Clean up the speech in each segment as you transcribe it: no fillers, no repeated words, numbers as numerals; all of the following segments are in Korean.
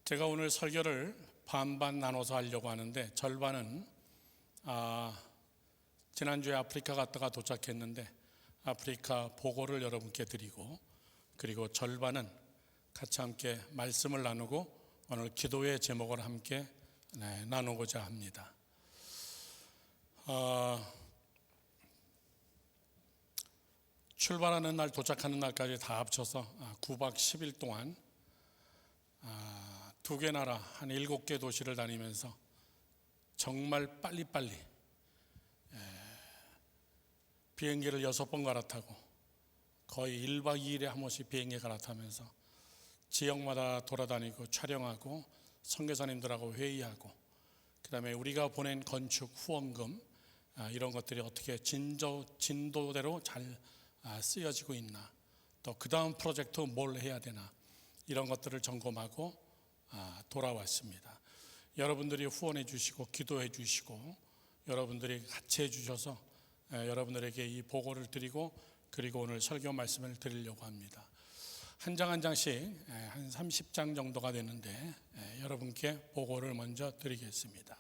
제가 오늘 설교를 반반 나눠서 하려고 하는데 절반은 지난주에 아프리카 갔다가 도착했는데 아프리카 보고를 여러분께 드리고, 그리고 절반은 같이 함께 말씀을 나누고 오늘 기도의 제목을 함께 나누고자 합니다. 출발하는 날 도착하는 날까지 다 합쳐서 9박 10일 동안 두 개 나라 한 7개 도시를 다니면서 정말 빨리빨리 비행기를 6번 갈아타고 거의 1박 2일에 한 번씩 비행기 갈아타면서 지역마다 돌아다니고 촬영하고 선교사님들하고 회의하고, 그 다음에 우리가 보낸 건축 후원금 이런 것들이 어떻게 진도대로 잘 쓰여지고 있나, 또 그 다음 프로젝트 뭘 해야 되나, 이런 것들을 점검하고 돌아왔습니다. 여러분들이 후원해 주시고 기도해 주시고 여러분들이 같이 해 주셔서 여러분들에게 이 보고를 드리고, 그리고 오늘 설교 말씀을 드리려고 합니다. 한 장 한 장씩 한 30장 정도가 되는데 여러분께 보고를 먼저 드리겠습니다.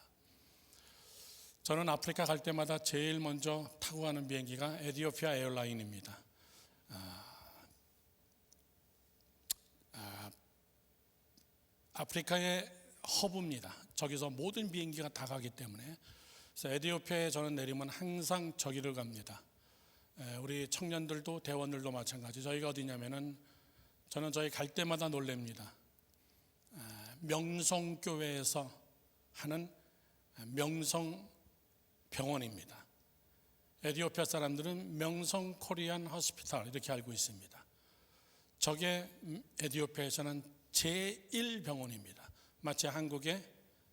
저는 아프리카 갈 때마다 제일 먼저 타고 가는 비행기가 에티오피아 에어라인입니다. 아프리카의 허브입니다. 저기서 모든 비행기가 다 가기 때문에. 그래서 에티오피아에 저는 내리면 항상 저기를 갑니다. 우리 청년들도 대원들도 마찬가지. 저희가 어디냐면은 저는 저희 갈 때마다 놀랍니다. 명성교회에서 하는 명성병원입니다. 에티오피아 사람들은 명성 코리안 호스피탈 이렇게 알고 있습니다. 저게 에티오피아에서는 제1병원입니다. 마치 한국의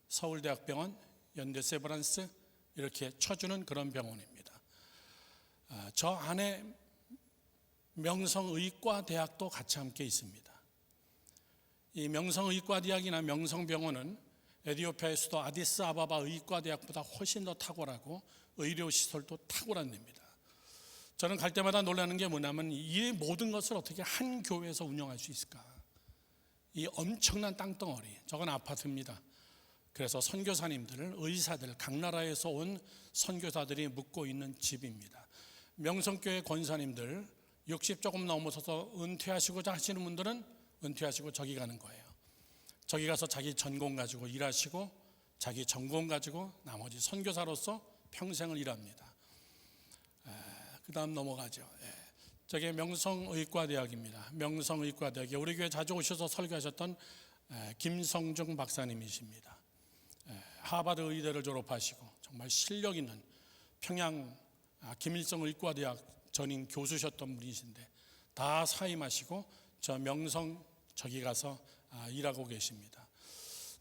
서울대학병원, 연대세브란스 이렇게 쳐주는 그런 병원입니다. 저 안에 명성의과대학도 같이 함께 있습니다. 이 명성의과대학이나 명성병원은 에티오피아의 수도 아디스아바바 의과대학보다 훨씬 더 탁월하고 의료시설도 탁월한 데입니다. 저는 갈 때마다 놀라는 게 뭐냐면 이 모든 것을 어떻게 한 교회에서 운영할 수 있을까. 이 엄청난 땅덩어리, 저건 아파트입니다. 그래서 선교사님들, 의사들, 각 나라에서 온 선교사들이 묵고 있는 집입니다. 명성교회 권사님들 60 조금 넘어서서 은퇴하시고자 하시는 분들은 은퇴하시고 저기 가는 거예요. 저기 가서 자기 전공 가지고 일하시고 자기 전공 가지고 나머지 선교사로서 평생을 일합니다. 그 다음 넘어가죠. 저게 명성의과대학입니다. 명성의과대학에 우리 교회 자주 오셔서 설교하셨던 김성중 박사님이십니다. 하버드 의대를 졸업하시고 정말 실력 있는 평양 김일성 의과대학 전임 교수셨던 분이신데 다 사임하시고 저 명성 저기 가서 일하고 계십니다.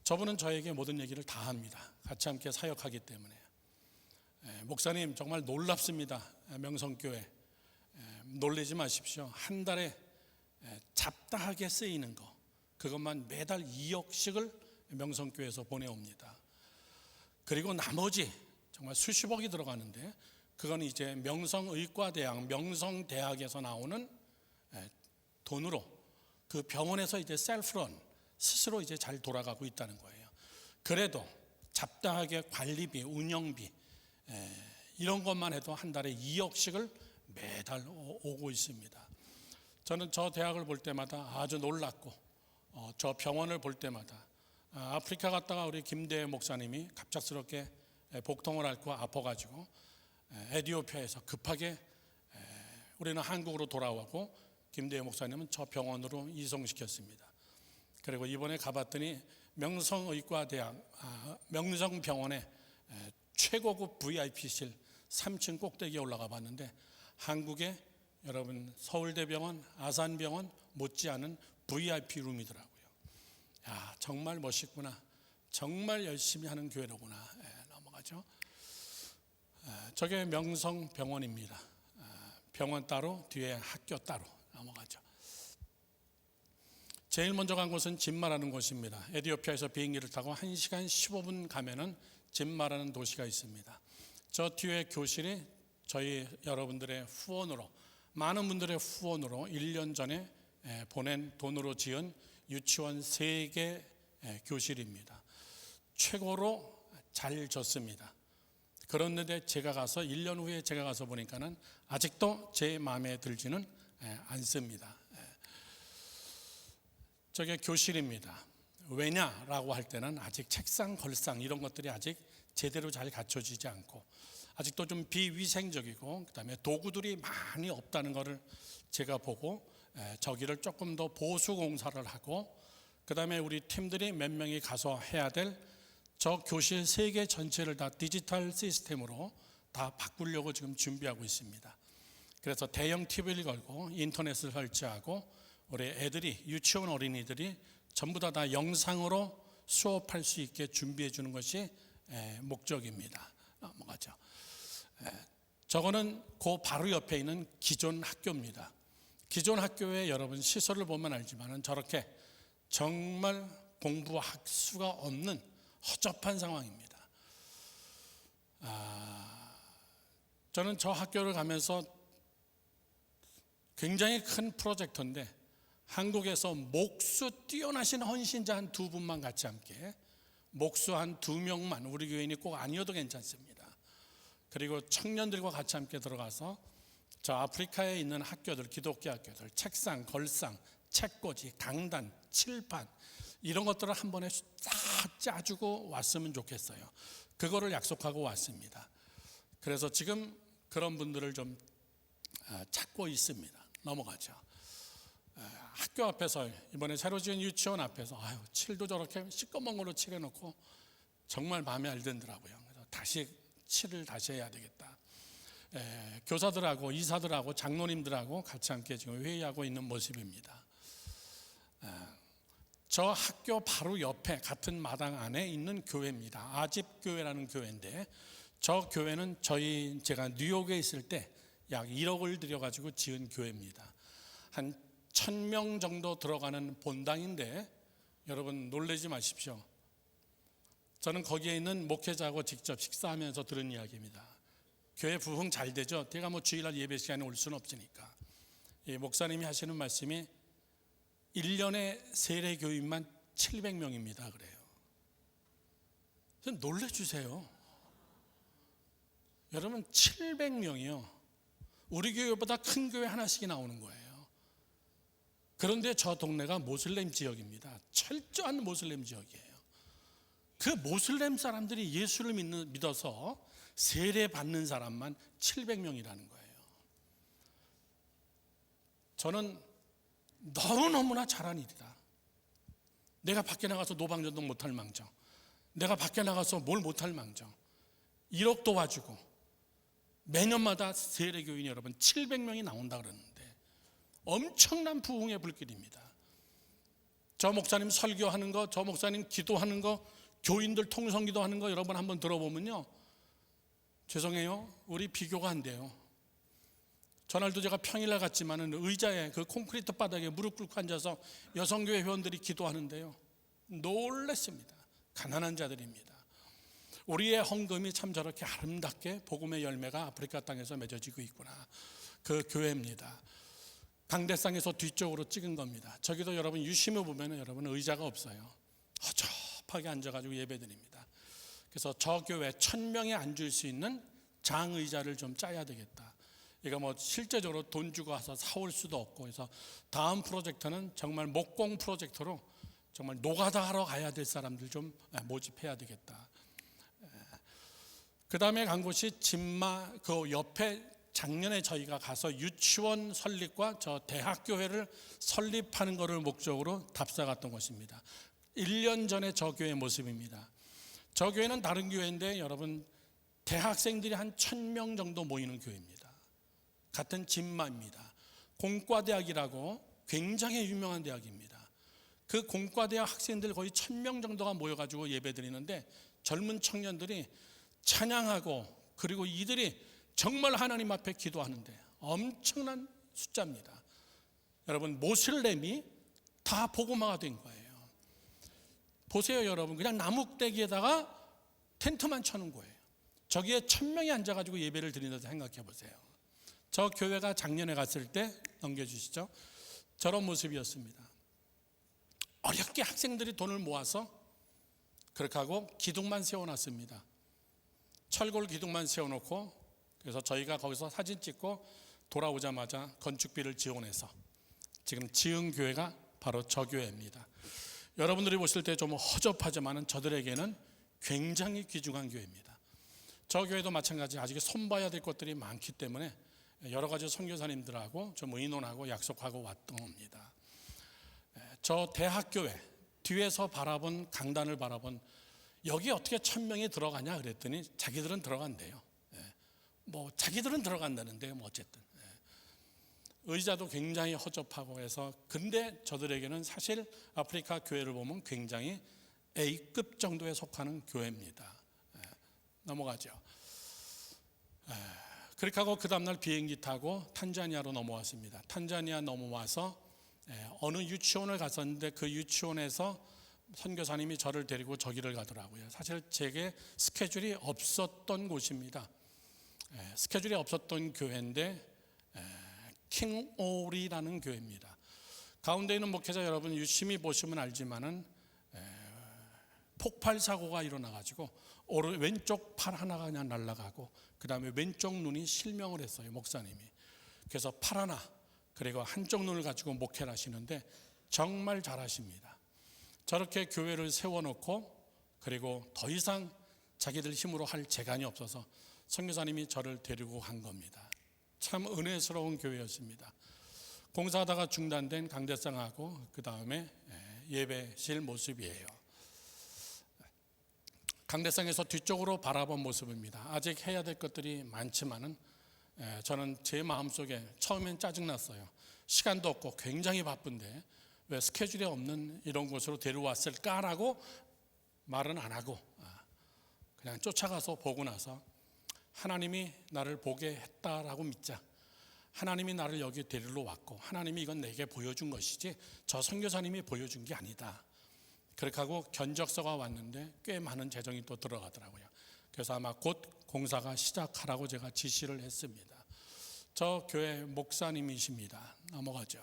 저분은 저에게 모든 얘기를 다 합니다. 같이 함께 사역하기 때문에. 목사님 정말 놀랍습니다. 명성교회 놀라지 마십시오. 한 달에 잡다하게 쓰이는 거 그것만 매달 2억씩을 명성교회에서 보내옵니다. 그리고 나머지 정말 수십억이 들어가는데 그건 이제 명성의과대학, 명성대학에서 나오는 돈으로 그 병원에서 이제 셀프런 스스로 이제 잘 돌아가고 있다는 거예요. 그래도 잡다하게 관리비, 운영비 이런 것만 해도 한 달에 2억씩을 매달 오고 있습니다. 저는 저 대학을 볼 때마다 아주 놀랐고 저 병원을 볼 때마다 아프리카 갔다가 우리 김대회 목사님이 갑작스럽게 복통을 앓고 아파가지고 에티오피아에서 급하게 우리는 한국으로 돌아오고 김대회 목사님은 저 병원으로 이송시켰습니다. 그리고 이번에 가봤더니 명성의과대학 명성병원에 최고급 VIP실 3층 꼭대기에 올라가 봤는데 한국의 여러분 서울대병원, 아산병원 못지않은 VIP 룸이더라고요. 야, 정말 멋있구나. 정말 열심히 하는 교회로구나. 넘어가죠. 저게 명성병원입니다. 병원 따로, 뒤에 학교 따로. 넘어가죠. 제일 먼저 간 곳은 짐마라는 곳입니다. 에티오피아에서 비행기를 타고 1시간 15분 가면은 짐마라는 도시가 있습니다. 저 뒤에 교실이 저희 여러분들의 후원으로, 많은 분들의 후원으로 1년 전에 보낸 돈으로 지은 유치원 3개 교실입니다. 최고로 잘 졌습니다. 그런데 제가 가서 1년 후에 제가 가서 보니까는 아직도 제 마음에 들지는 않습니다. 저게 교실입니다. 왜냐라고 할 때는 아직 책상, 걸상 이런 것들이 아직 제대로 잘 갖춰지지 않고 아직도 좀 비위생적이고 그다음에 도구들이 많이 없다는 것을 제가 보고 저기를 조금 더 보수 공사를 하고 그다음에 우리 팀들이 몇 명이 가서 해야 될 저 교실 세계 전체를 다 디지털 시스템으로 다 바꾸려고 지금 준비하고 있습니다. 그래서 대형 TV를 걸고 인터넷을 설치하고 우리 애들이 유치원 어린이들이 전부 다 영상으로 수업할 수 있게 준비해 주는 것이 목적입니다. 넘어가죠. 저거는 그 바로 옆에 있는 기존 학교입니다. 기존 학교에 여러분 시설을 보면 알지만은 저렇게 정말 공부할 수가 없는 허접한 상황입니다. 저는 저 학교를 가면서 굉장히 큰 프로젝터인데 한국에서 목수 뛰어나신 헌신자 한 두 분만 같이 함께 목수 한 2명만 우리 교인이 꼭 아니어도 괜찮습니다. 그리고 청년들과 같이 함께 들어가서 저 아프리카에 있는 학교들, 기독교 학교들, 책상, 걸상, 책꽂이, 강단, 칠판 이런 것들을 한 번에 싹 짜주고 왔으면 좋겠어요. 그거를 약속하고 왔습니다. 그래서 지금 그런 분들을 좀 찾고 있습니다. 넘어가죠. 학교 앞에서 이번에 새로 지은 유치원 앞에서 칠도 저렇게 시꺼먼 걸로 칠해놓고 정말 마음에 안 들더라고요. 그래서 다시 칠을 다시 해야 되겠다. 교사들하고 이사들하고 장로님들하고 같이 함께 지금 회의하고 있는 모습입니다. 저 학교 바로 옆에 같은 마당 안에 있는 교회입니다. 아집교회라는 교회인데 저 교회는 제가 뉴욕에 있을 때 약 1억을 들여가지고 지은 교회입니다. 한 1000명 정도 들어가는 본당인데 여러분 놀라지 마십시오. 저는 거기에 있는 목회자하고 직접 식사하면서 들은 이야기입니다. 교회 부흥 잘 되죠? 제가 주일날 예배 시간에 올 수는 없으니까. 목사님이 하시는 말씀이 1년에 세례 교인만 700명입니다 그래요. 놀라주세요. 여러분 700명이요. 우리 교회보다 큰 교회 하나씩이 나오는 거예요. 그런데 저 동네가 모슬렘 지역입니다. 철저한 모슬렘 지역이에요. 그 모슬렘 사람들이 예수를 믿어서 세례 받는 사람만 700명이라는 거예요. 저는 너무너무나 잘한 일이다. 내가 밖에 나가서 노방전도 못할 망정, 내가 밖에 나가서 뭘 못할 망정 1억 도와주고 매년마다 세례교인이 여러분 700명이 나온다 그러는데 엄청난 부흥의 불길입니다. 저 목사님 설교하는 거, 저 목사님 기도하는 거, 교인들 통성기도하는 거 여러분 한번 들어보면요, 죄송해요, 우리 비교가 안 돼요. 전날도 제가 평일날 갔지만은 의자에 그 콘크리트 바닥에 무릎 꿇고 앉아서 여성교회 회원들이 기도하는데요, 놀랐습니다. 가난한 자들입니다. 우리의 헌금이 참 저렇게 아름답게 복음의 열매가 아프리카 땅에서 맺어지고 있구나. 그 교회입니다. 강대상에서 뒤쪽으로 찍은 겁니다. 저기도 여러분 유심히 보면 여러분 의자가 없어요. 허접하게 앉아가지고 예배드립니다. 그래서 저 교회 1000명이 앉을 수 있는 장의자를 좀 짜야 되겠다. 이거 실제적으로 돈 주고 와서 사올 수도 없고, 그래서 다음 프로젝트는 정말 목공 프로젝트로 정말 노가다 하러 가야 될 사람들 좀 모집해야 되겠다. 그 다음에 간 곳이 진마 그 옆에 작년에 저희가 가서 유치원 설립과 저 대학교회를 설립하는 것을 목적으로 답사 갔던 곳입니다. 1년 전에 저 교회 모습입니다. 저 교회는 다른 교회인데 여러분 대학생들이 한 1000명 정도 모이는 교회입니다. 같은 진마입니다. 공과대학이라고 굉장히 유명한 대학입니다. 그 공과대학 학생들 거의 1000명 정도가 모여가지고 예배 드리는데 젊은 청년들이 찬양하고, 그리고 이들이 정말 하나님 앞에 기도하는데 엄청난 숫자입니다. 여러분 모슬렘이 다 복음화가 된 거예요. 보세요 여러분, 그냥 나뭇대기에다가 텐트만 쳐놓은 거예요. 저기에 1000명이 앉아가지고 예배를 드린다고 생각해 보세요. 저 교회가 작년에 갔을 때 넘겨주시죠. 저런 모습이었습니다. 어렵게 학생들이 돈을 모아서 그렇게 하고 기둥만 세워놨습니다. 철골 기둥만 세워놓고, 그래서 저희가 거기서 사진 찍고 돌아오자마자 건축비를 지원해서 지금 지은 교회가 바로 저 교회입니다. 여러분들이 보실 때 좀 허접하지만 저들에게는 굉장히 귀중한 교회입니다. 저 교회도 마찬가지 아직 손봐야 될 것들이 많기 때문에 여러 가지 선교사님들하고 좀 의논하고 약속하고 왔던 겁니다. 저 대학교회 뒤에서 바라본 강단을 바라본, 여기 어떻게 1000명이 들어가냐 그랬더니 자기들은 들어간대요. 뭐 자기들은 들어간다는데 뭐 어쨌든 의자도 굉장히 허접하고 해서, 근데 저들에게는 사실 아프리카 교회를 보면 굉장히 A급 정도에 속하는 교회입니다. 넘어가죠. 그렇게 하고 그 다음날 비행기 타고 탄자니아로 넘어왔습니다. 탄자니아 넘어와서 어느 유치원을 갔었는데 그 유치원에서 선교사님이 저를 데리고 저기를 가더라고요. 사실 제게 스케줄이 없었던 곳입니다. 스케줄이 없었던 교회인데 킹올이라는 교회입니다. 가운데 있는 목회자 여러분 유심히 보시면 알지만은 폭발 사고가 일어나가지고 왼쪽 팔 하나가 그냥 날아가고, 그 다음에 왼쪽 눈이 실명을 했어요, 목사님이. 그래서 팔 하나 그리고 한쪽 눈을 가지고 목회를 하시는데 정말 잘하십니다. 저렇게 교회를 세워놓고 그리고 더 이상 자기들 힘으로 할 재간이 없어서 선교사님이 저를 데리고 간 겁니다. 참 은혜스러운 교회였습니다. 공사하다가 중단된 강대상하고 그 다음에 예배실 모습이에요. 강대상에서 뒤쪽으로 바라본 모습입니다. 아직 해야 될 것들이 많지만은 저는 제 마음속에 처음엔 짜증났어요. 시간도 없고 굉장히 바쁜데 왜 스케줄이 없는 이런 곳으로 데려왔을까라고 말은 안 하고 그냥 쫓아가서 보고 나서 하나님이 나를 보게 했다라고 믿자. 하나님이 나를 여기 데리러 왔고 하나님이 이건 내게 보여준 것이지 저 선교사님이 보여준 게 아니다. 그렇게 하고 견적서가 왔는데 꽤 많은 재정이 또 들어가더라고요. 그래서 아마 곧 공사가 시작하라고 제가 지시를 했습니다. 저 교회 목사님이십니다. 넘어가죠.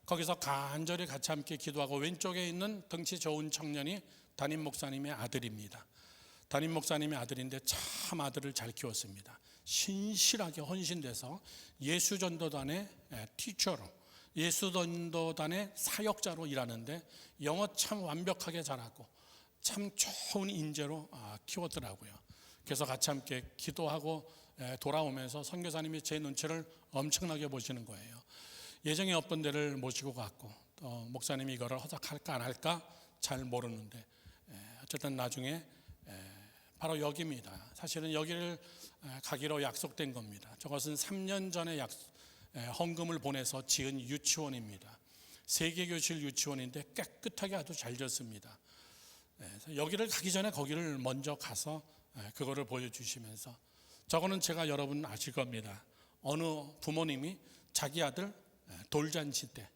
거기서 간절히 같이 함께 기도하고, 왼쪽에 있는 덩치 좋은 청년이 담임 목사님의 아들입니다. 담임 목사님의 아들인데 참 아들을 잘 키웠습니다. 신실하게 헌신돼서 예수전도단의 티처로, 예수전도단의 사역자로 일하는데 영어 참 완벽하게 잘하고 참 좋은 인재로 키웠더라고요. 그래서 같이 함께 기도하고 돌아오면서 선교사님이 제 눈치를 엄청나게 보시는 거예요. 예정이 없던 데를 모시고 갔고 또 목사님이 이거를 허락할까 안 할까 잘 모르는데 어쨌든 나중에 바로 여기입니다. 사실은 여기를 가기로 약속된 겁니다. 저것은 3년 전에 헌금을 보내서 지은 유치원입니다. 세계교실 유치원인데 깨끗하게 아주 잘 지었습니다. 여기를 가기 전에 거기를 먼저 가서 그거를 보여주시면서, 저거는 제가 여러분 아실 겁니다. 어느 부모님이 자기 아들 돌잔치 때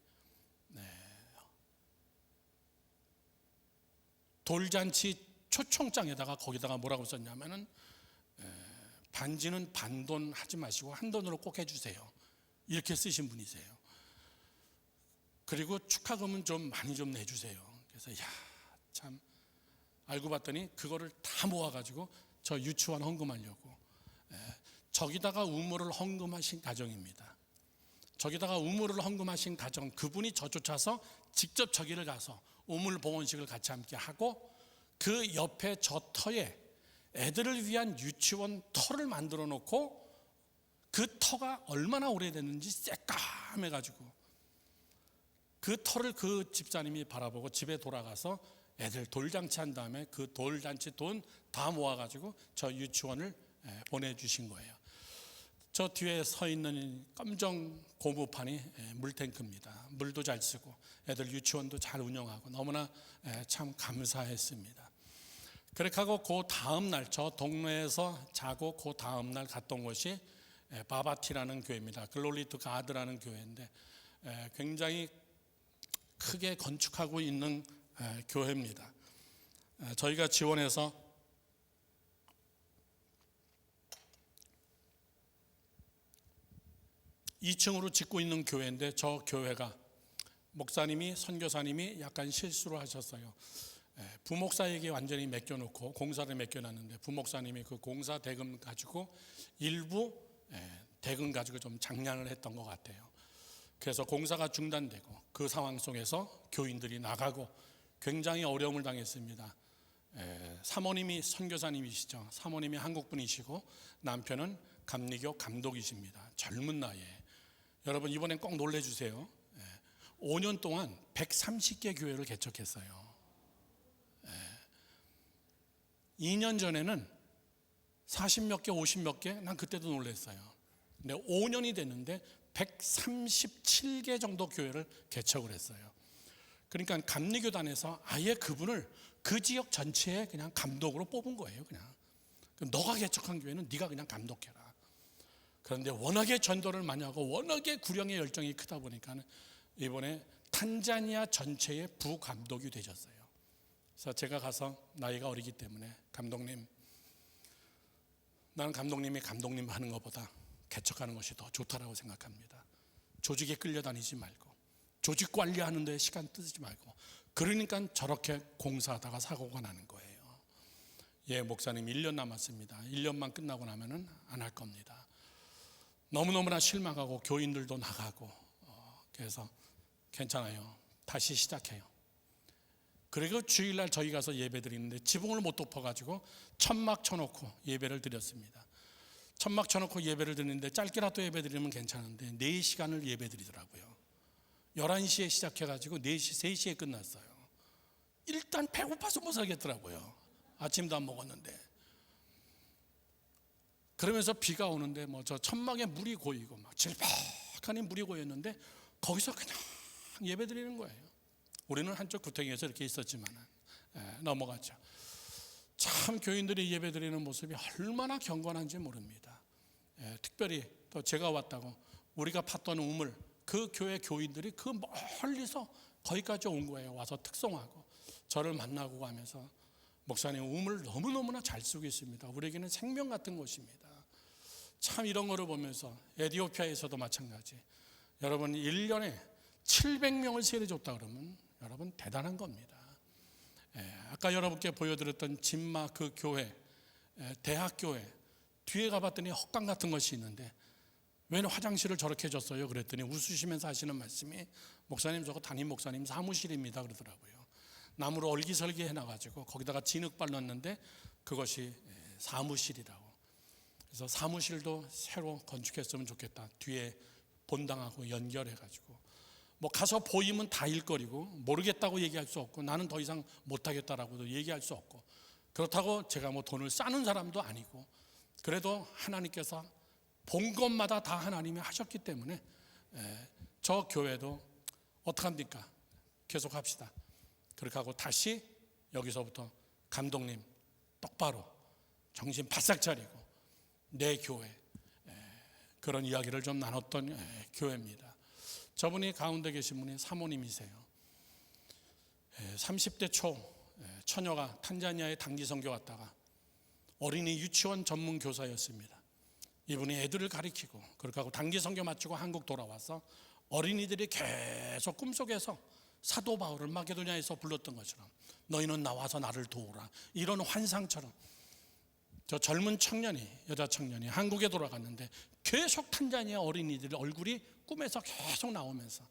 돌잔치 초청장에다가 거기다가 뭐라고 썼냐면은 반지는 반돈 하지 마시고 한돈으로 꼭 해주세요. 이렇게 쓰신 분이세요. 그리고 축하금은 좀 많이 좀 내주세요. 그래서 참 알고 봤더니 그거를 다 모아가지고 저 유치원 헌금하려고 저기다가 우물을 헌금하신 가정입니다. 저기다가 우물을 헌금하신 가정, 그분이 저 쫓아서 직접 저기를 가서 우물 봉헌식을 같이 함께 하고 그 옆에 저 터에 애들을 위한 유치원 터를 만들어 놓고 그 터가 얼마나 오래됐는지 새까매가지고 그 터를 그 집사님이 바라보고 집에 돌아가서 애들 돌잔치 한 다음에 그 돌잔치 돈 다 모아가지고 저 유치원을 보내주신 거예요. 저 뒤에 서 있는 검정 고무판이 물탱크입니다. 물도 잘 쓰고 애들 유치원도 잘 운영하고 너무나 참 감사했습니다. 그렇게 하고 그 다음 날 저 동네에서 자고 그 다음 날 갔던 곳이 바바티라는 교회입니다. 글로리 투 가드라는 교회인데 굉장히 크게 건축하고 있는 교회입니다. 저희가 지원해서 2층으로 짓고 있는 교회인데 저 교회가 목사님이 선교사님이 약간 실수를 하셨어요. 부목사에게 완전히 맡겨놓고 공사를 맡겨놨는데 부목사님이 그 공사 대금 가지고 일부 대금 가지고 좀 장난을 했던 것 같아요. 그래서 공사가 중단되고 그 상황 속에서 교인들이 나가고 굉장히 어려움을 당했습니다. 사모님이 선교사님이시죠. 사모님이 한국분이시고 남편은 감리교 감독이십니다. 젊은 나이에. 여러분 이번엔 꼭 놀래주세요. 5년 동안 130개 교회를 개척했어요. 2년 전에는 40몇 개, 50몇 개, 난 그때도 놀랐어요. 근데 5년이 됐는데 137개 정도 교회를 개척을 했어요. 그러니까 감리교단에서 아예 그분을 그 지역 전체에 그냥 감독으로 뽑은 거예요. 그냥 너가 개척한 교회는 네가 그냥 감독해라. 그런데 워낙에 전도를 많이 하고 워낙에 구령의 열정이 크다 보니까 이번에 탄자니아 전체의 부감독이 되셨어요. 그래서 제가 가서 나이가 어리기 때문에 감독님, 나는 감독님이 감독님 하는 것보다 개척하는 것이 더 좋다라고 생각합니다. 조직에 끌려다니지 말고 조직 관리하는 데 시간 쓰지 말고. 그러니까 저렇게 공사하다가 사고가 나는 거예요. 목사님 1년 남았습니다. 1년만 끝나고 나면은 안 할 겁니다. 너무너무나 실망하고 교인들도 나가고 그래서 괜찮아요. 다시 시작해요. 그리고 주일날 저희 가서 예배 드리는데 지붕을 못 덮어가지고 천막 쳐놓고 예배를 드렸습니다. 천막 쳐놓고 예배를 드리는데 짧게라도 예배 드리면 괜찮은데 4시간을 예배 드리더라고요. 11시에 시작해가지고 4시, 3시에 끝났어요. 일단 배고파서 못 살겠더라고요. 아침도 안 먹었는데. 그러면서 비가 오는데 저 천막에 물이 고이고 막 질퍽하니 물이 고였는데 거기서 그냥 예배 드리는 거예요. 우리는 한쪽 구덩이에서 이렇게 있었지만 넘어갔죠. 참 교인들이 예배 드리는 모습이 얼마나 경건한지 모릅니다. 특별히 또 제가 왔다고 우리가 팠던 우물, 그 교회 교인들이 그 멀리서 거기까지 온 거예요. 와서 특송하고 저를 만나고 가면서 목사님 우물 너무너무나 잘 쓰고 있습니다. 우리에게는 생명 같은 곳입니다. 참 이런 거를 보면서 에티오피아에서도 마찬가지. 여러분 1년에 700명을 세례줬다 그러면 여러분 대단한 겁니다. 아까 여러분께 보여드렸던 진마 그 교회, 대학교회 뒤에 가봤더니 헛강 같은 것이 있는데 왜 화장실을 저렇게 해줬어요? 그랬더니 웃으시면서 하시는 말씀이 목사님 저거 담임 목사님 사무실입니다 그러더라고요. 나무로 얼기설기 해놔가지고 거기다가 진흙발 넣었는데 그것이 사무실이라고. 그래서 사무실도 새로 건축했으면 좋겠다. 뒤에 본당하고 연결해가지고 가서 보이면 다 일거리고 모르겠다고 얘기할 수 없고 나는 더 이상 못하겠다라고도 얘기할 수 없고 그렇다고 제가 돈을 싸는 사람도 아니고 그래도 하나님께서 본 것마다 다 하나님이 하셨기 때문에 저 교회도 어떡합니까? 계속 합시다. 그렇게 하고 다시 여기서부터 감독님 똑바로 정신 바싹 차리고 내 교회 그런 이야기를 좀 나눴던 교회입니다. 저분이 가운데 계신 분이 사모님이세요. 30대 초 처녀가 탄자니아에 단기 선교 왔다가 어린이 유치원 전문 교사였습니다. 이분이 애들을 가리키고 그렇게 하고 단기 선교 마치고 한국 돌아와서 어린이들이 계속 꿈속에서 사도 바울을 마게도냐에서 불렀던 것처럼 너희는 나와서 나를 도우라 이런 환상처럼 저 젊은 청년이 여자 청년이 한국에 돌아갔는데 계속 탄자니아 어린이들 얼굴이 꿈에서 계속 나오면서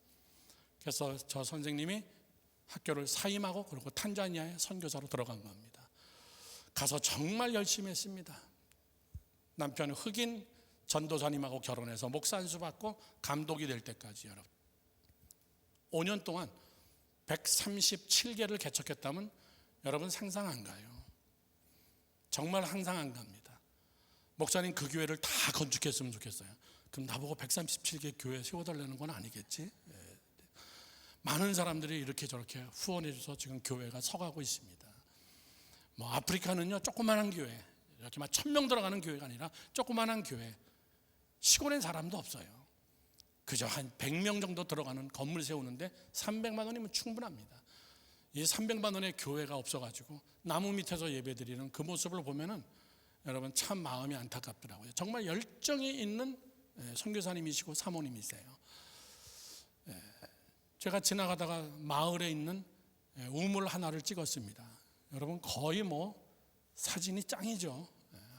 그래서 저 선생님이 학교를 사임하고 그리고 탄자니아에 선교사로 들어간 겁니다. 가서 정말 열심히 했습니다. 남편 흑인 전도사님하고 결혼해서 목사 안수 받고 감독이 될 때까지 여러분 5년 동안 137개를 개척했다면 여러분 상상 안 가요. 정말 상상 안 갑니다. 목사님 그 교회를 다 건축했으면 좋겠어요. 그럼 나보고 137개 교회 세워달라는 건 아니겠지? 많은 사람들이 이렇게 저렇게 후원해줘서 지금 교회가 서가고 있습니다. 아프리카는요 조그만한 교회 이렇게 막 1000명 들어가는 교회가 아니라 조그만한 교회 시골엔 사람도 없어요. 그저 한 100명 정도 들어가는 건물 세우는데 300만 원이면 충분합니다. 이 300만 원의 교회가 없어가지고 나무 밑에서 예배드리는 그 모습을 보면은 여러분 참 마음이 안타깝더라고요. 정말 열정이 있는 선교사님이시고 사모님이세요. 제가 지나가다가 마을에 있는 우물 하나를 찍었습니다. 여러분 거의 사진이 짱이죠.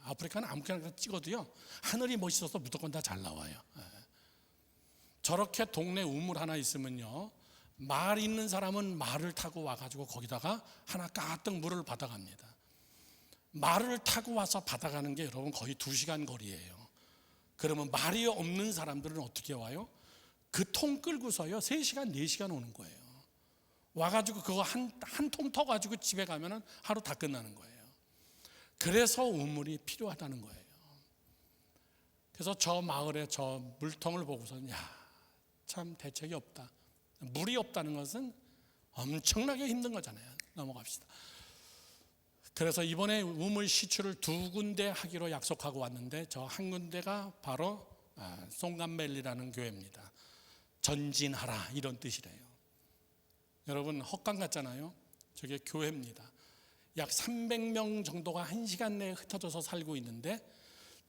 아프리카는 아무렇게나 찍어도요 하늘이 멋있어서 무조건 다 잘 나와요. 저렇게 동네 우물 하나 있으면요 말 있는 사람은 말을 타고 와가지고 거기다가 하나 가득 물을 받아갑니다. 말을 타고 와서 받아가는 게 여러분 거의 2시간 거리예요. 그러면 말이 없는 사람들은 어떻게 와요? 그 통 끌고서요 3시간 4시간 오는 거예요. 와가지고 그거 한 통 터가지고 집에 가면은 하루 다 끝나는 거예요. 그래서 우물이 필요하다는 거예요. 그래서 저 마을에 저 물통을 보고서는 참 대책이 없다. 물이 없다는 것은 엄청나게 힘든 거잖아요. 넘어갑시다. 그래서 이번에 우물 시추를 2군데 하기로 약속하고 왔는데 저 한 군데가 바로 송감밸리라는 교회입니다. 전진하라 이런 뜻이래요. 여러분 헛강 같잖아요. 저게 교회입니다. 약 300명 정도가 1시간 내에 흩어져서 살고 있는데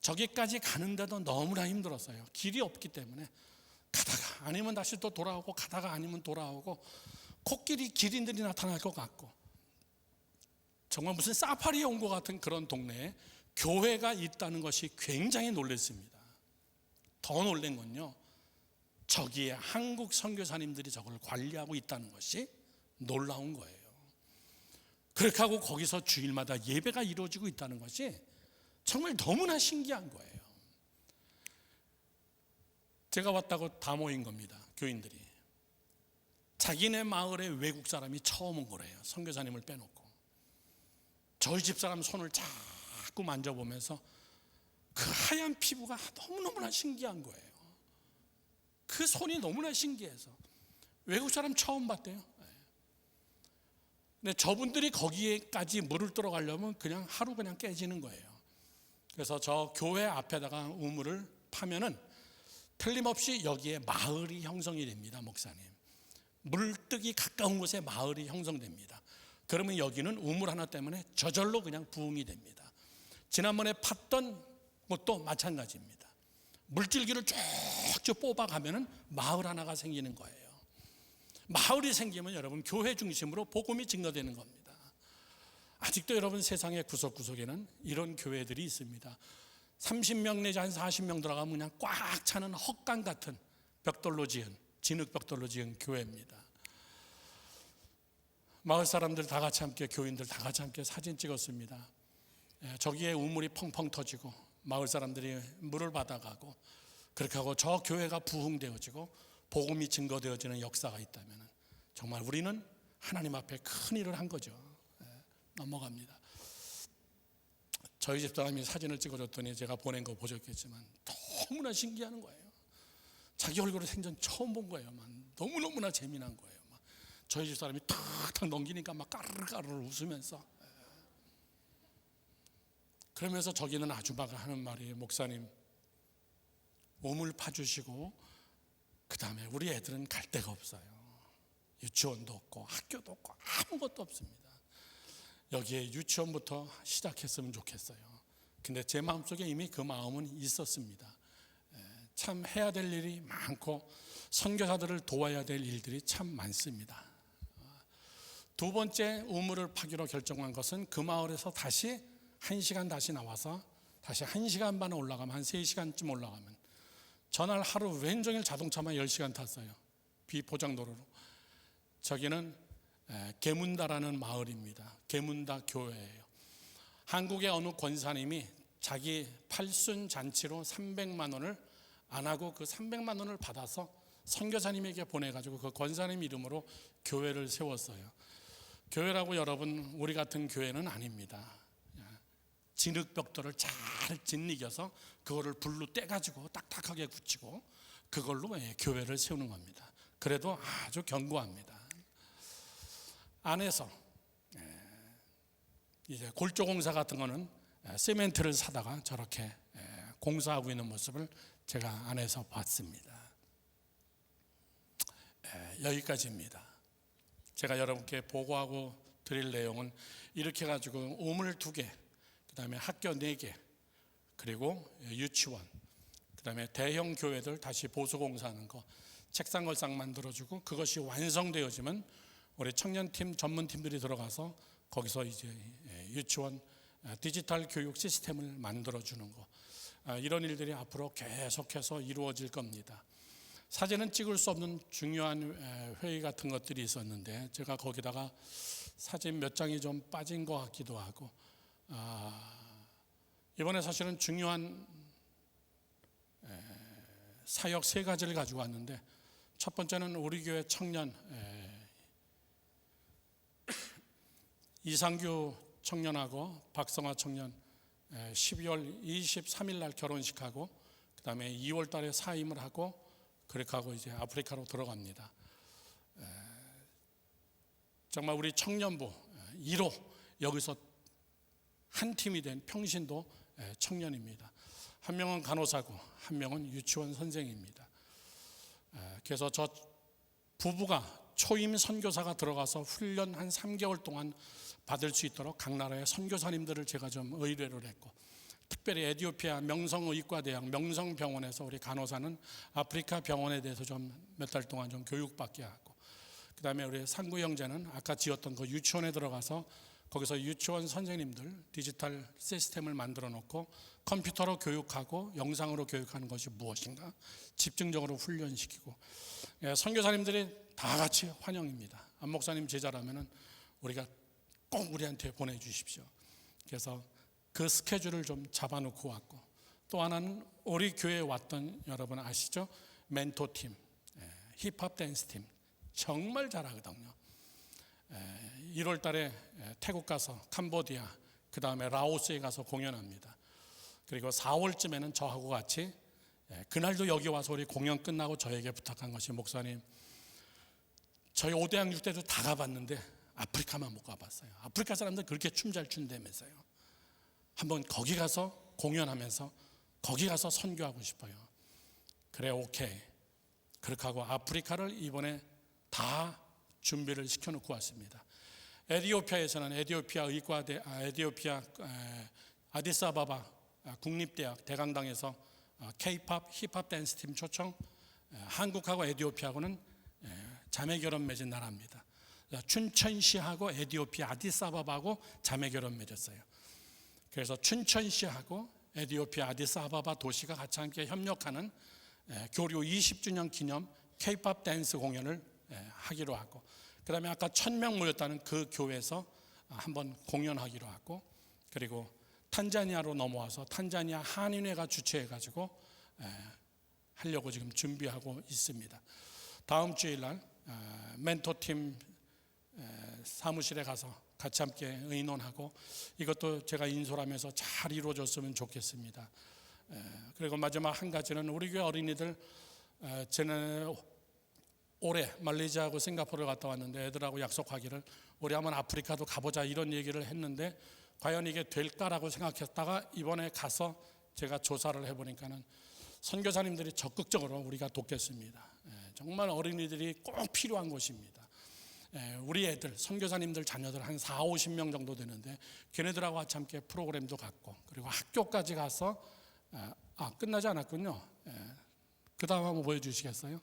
저기까지 가는데도 너무나 힘들었어요. 길이 없기 때문에 가다가 아니면 다시 또 돌아오고 가다가 아니면 돌아오고 코끼리 기린들이 나타날 것 같고 정말 무슨 사파리에 온 것 같은 그런 동네에 교회가 있다는 것이 굉장히 놀랐습니다. 더 놀란 건요 저기에 한국 선교사님들이 저걸 관리하고 있다는 것이 놀라운 거예요. 그렇게 하고 거기서 주일마다 예배가 이루어지고 있다는 것이 정말 너무나 신기한 거예요. 제가 왔다고 다 모인 겁니다. 교인들이 자기네 마을에 외국 사람이 처음 온 거래요. 선교사님을 빼놓고 저희 집사람 손을 자꾸 만져보면서 그 하얀 피부가 너무너무나 신기한 거예요. 그 손이 너무나 신기해서 외국 사람 처음 봤대요. 근데 저분들이 거기에까지 물을 들어가려면 그냥 하루 그냥 깨지는 거예요. 그래서 저 교회 앞에다가 우물을 파면은 틀림없이 여기에 마을이 형성이 됩니다. 목사님 물뜨기 가까운 곳에 마을이 형성됩니다. 그러면 여기는 우물 하나 때문에 저절로 그냥 부흥이 됩니다. 지난번에 팠던 것도 마찬가지입니다. 물줄기를 쭉쭉 뽑아가면은 마을 하나가 생기는 거예요. 마을이 생기면 여러분 교회 중심으로 복음이 증거되는 겁니다. 아직도 여러분 세상의 구석구석에는 이런 교회들이 있습니다. 30명 내지 한 40명 들어가면 그냥 꽉 차는 헛강 같은 벽돌로 지은 진흙벽돌로 지은 교회입니다. 마을 사람들 다 같이 함께 교인들 다 같이 함께 사진 찍었습니다. 저기에 우물이 펑펑 터지고 마을 사람들이 물을 받아가고 그렇게 하고 저 교회가 부흥되어지고 복음이 증거되어지는 역사가 있다면 정말 우리는 하나님 앞에 큰 일을 한 거죠. 넘어갑니다. 저희 집사람이 사진을 찍어줬더니 제가 보낸 거 보셨겠지만 너무나 신기한 거예요. 자기 얼굴을 생전 처음 본 거예요. 너무너무나 재미난 거예요. 저희 집사람이 탁탁 넘기니까 막 까르르까르르 웃으면서 그러면서 저기는 아주 막 하는 말이 목사님 우물 파주시고 그 다음에 우리 애들은 갈 데가 없어요. 유치원도 없고 학교도 없고 아무것도 없습니다. 여기에 유치원부터 시작했으면 좋겠어요. 근데 제 마음속에 이미 그 마음은 있었습니다. 참 해야 될 일이 많고 선교사들을 도와야 될 일들이 참 많습니다. 두 번째 우물을 파기로 결정한 것은 그 마을에서 다시 1시간 다시 나와서 다시 1시간 반 올라가면 한 3시간쯤 올라가면 전날 하루 왼종일 자동차만 10시간 탔어요. 비포장도로로. 저기는 개문다라는 마을입니다. 개문다 교회예요. 한국의 어느 권사님이 자기 팔순 잔치로 300만 원을 안 하고 그 300만 원을 받아서 선교사님에게 보내가지고 그 권사님 이름으로 교회를 세웠어요. 교회라고 여러분 우리 같은 교회는 아닙니다. 진흙벽돌을 잘 짓이겨서 그거를 불로 떼가지고 딱딱하게 굳히고 그걸로 교회를 세우는 겁니다. 그래도 아주 견고합니다. 안에서 이제 골조공사 같은 거는 시멘트를 사다가 저렇게 공사하고 있는 모습을 제가 안에서 봤습니다. 여기까지입니다. 제가 여러분께 보고하고 드릴 내용은 이렇게 가지고 우물 2개, 그 다음에 학교 4개, 그리고 유치원, 그 다음에 대형 교회들 다시 보수공사하는 거 책상 걸상 만들어주고 그것이 완성되어지면 우리 청년팀 전문팀들이 들어가서 거기서 이제 유치원 디지털 교육 시스템을 만들어주는 거, 이런 일들이 앞으로 계속해서 이루어질 겁니다. 사진은 찍을 수 없는 중요한 회의 같은 것들이 있었는데 제가 거기다가 사진 몇 장이 좀 빠진 것 같기도 하고, 이번에 사실은 중요한 사역 3가지를 가지고 왔는데, 첫 번째는 우리 교회 청년 이상규 청년하고 박성화 청년 12월 23일 날 결혼식하고 그 다음에 2월 달에 사임을 하고 그렇게 하고 이제 아프리카로 들어갑니다. 정말 우리 청년부 1호 여기서 한 팀이 된 평신도 청년입니다. 한 명은 간호사고 한 명은 유치원 선생입니다. 그래서 저 부부가 초임 선교사가 들어가서 훈련 한 3개월 동안 받을 수 있도록 각 나라의 선교사님들을 제가 좀 의뢰를 했고, 특별히 에티오피아 명성의과대학 명성병원에서 우리 간호사는 아프리카 병원에 대해서 좀 몇 달 동안 좀 교육받게 하고, 그 다음에 우리 상구 형제는 아까 지었던 그 유치원에 들어가서 거기서 유치원 선생님들 디지털 시스템을 만들어 놓고 컴퓨터로 교육하고 영상으로 교육하는 것이 무엇인가 집중적으로 훈련시키고, 선교사님들이 다 같이 환영입니다. 안 목사님 제자라면은 우리가 꼭 우리한테 보내주십시오. 그래서 그 스케줄을 좀 잡아놓고 왔고, 또 하나는 우리 교회에 왔던 여러분 아시죠? 멘토팀, 힙합 댄스팀 정말 잘하거든요. 1월 달에 태국 가서 캄보디아, 그 다음에 라오스에 가서 공연합니다. 그리고 4월쯤에는 저하고 같이, 그날도 여기 와서 우리 공연 끝나고 저에게 부탁한 것이, 목사님 저희 5대학 6대도 다 가봤는데 아프리카만 못 가봤어요. 아프리카 사람들 그렇게 춤 잘 춘다면서요. 한번 거기 가서 공연하면서 거기 가서 선교하고 싶어요. 그래, 오케이. 그렇게 하고 아프리카를 이번에 다 준비를 시켜놓고 왔습니다. 에티오피아에서는 에티오피아 의과대, 에티오피아 아디스아바바 국립대학 대강당에서 K-팝 힙합 댄스 팀 초청, 한국하고 에티오피아하고는 자매 결혼 맺은 나라입니다. 춘천시하고 에티오피아 아디스아바바하고 자매 결혼 맺었어요. 그래서 춘천시하고 에티오피아 아디스아바바 도시가 같이 함께 협력하는 교류 20주년 기념 K-팝 댄스 공연을 하기로 하고, 그 다음에 아까 1000명 모였다는 그 교회에서 한번 공연하기로 하고, 그리고 탄자니아로 넘어와서 탄자니아 한인회가 주최해가지고 하려고 지금 준비하고 있습니다. 다음 주일날 멘토팀 사무실에 가서 같이 함께 의논하고, 이것도 제가 인솔하면서 잘 이루어졌으면 좋겠습니다. 그리고 마지막 한 가지는 우리 교회 어린이들, 저는 올해 말레이시아하고 싱가포르를 갔다 왔는데 애들하고 약속하기를 우리 한번 아프리카도 가보자 이런 얘기를 했는데, 과연 이게 될까라고 생각했다가 이번에 가서 제가 조사를 해보니까는 선교사님들이 적극적으로 우리가 돕겠습니다. 정말 어린이들이 꼭 필요한 곳입니다. 우리 애들, 선교사님들 자녀들 한 4, 50명 정도 되는데 걔네들하고 같이 함께 프로그램도 갖고, 그리고 학교까지 가서, 끝나지 않았군요. 그 다음 한번 보여주시겠어요?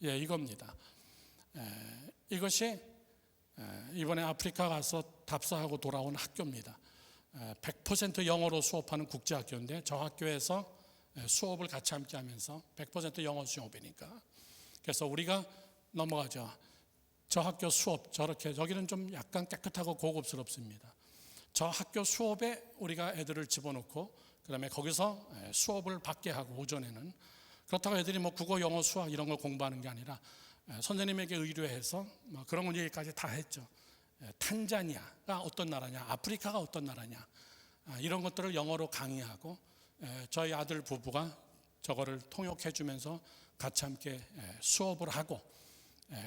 이겁니다. 이것이 이번에 아프리카 가서 답사하고 돌아온 학교입니다. 100% 영어로 수업하는 국제학교인데 저 학교에서 수업을 같이 함께 하면서 100% 영어 수업이니까, 그래서 우리가 넘어가죠. 저 학교 수업 저렇게, 저기는 좀 약간 깨끗하고 고급스럽습니다. 저 학교 수업에 우리가 애들을 집어넣고 그 다음에 거기서 수업을 받게 하고, 오전에는 그렇다고 애들이 뭐 국어, 영어, 수학 이런 걸 공부하는 게 아니라 선생님에게 의뢰해서 그런 얘기까지 다 했죠. 탄자니아가 어떤 나라냐, 아프리카가 어떤 나라냐, 이런 것들을 영어로 강의하고, 저희 아들 부부가 저거를 통역해 주면서 같이 함께 수업을 하고,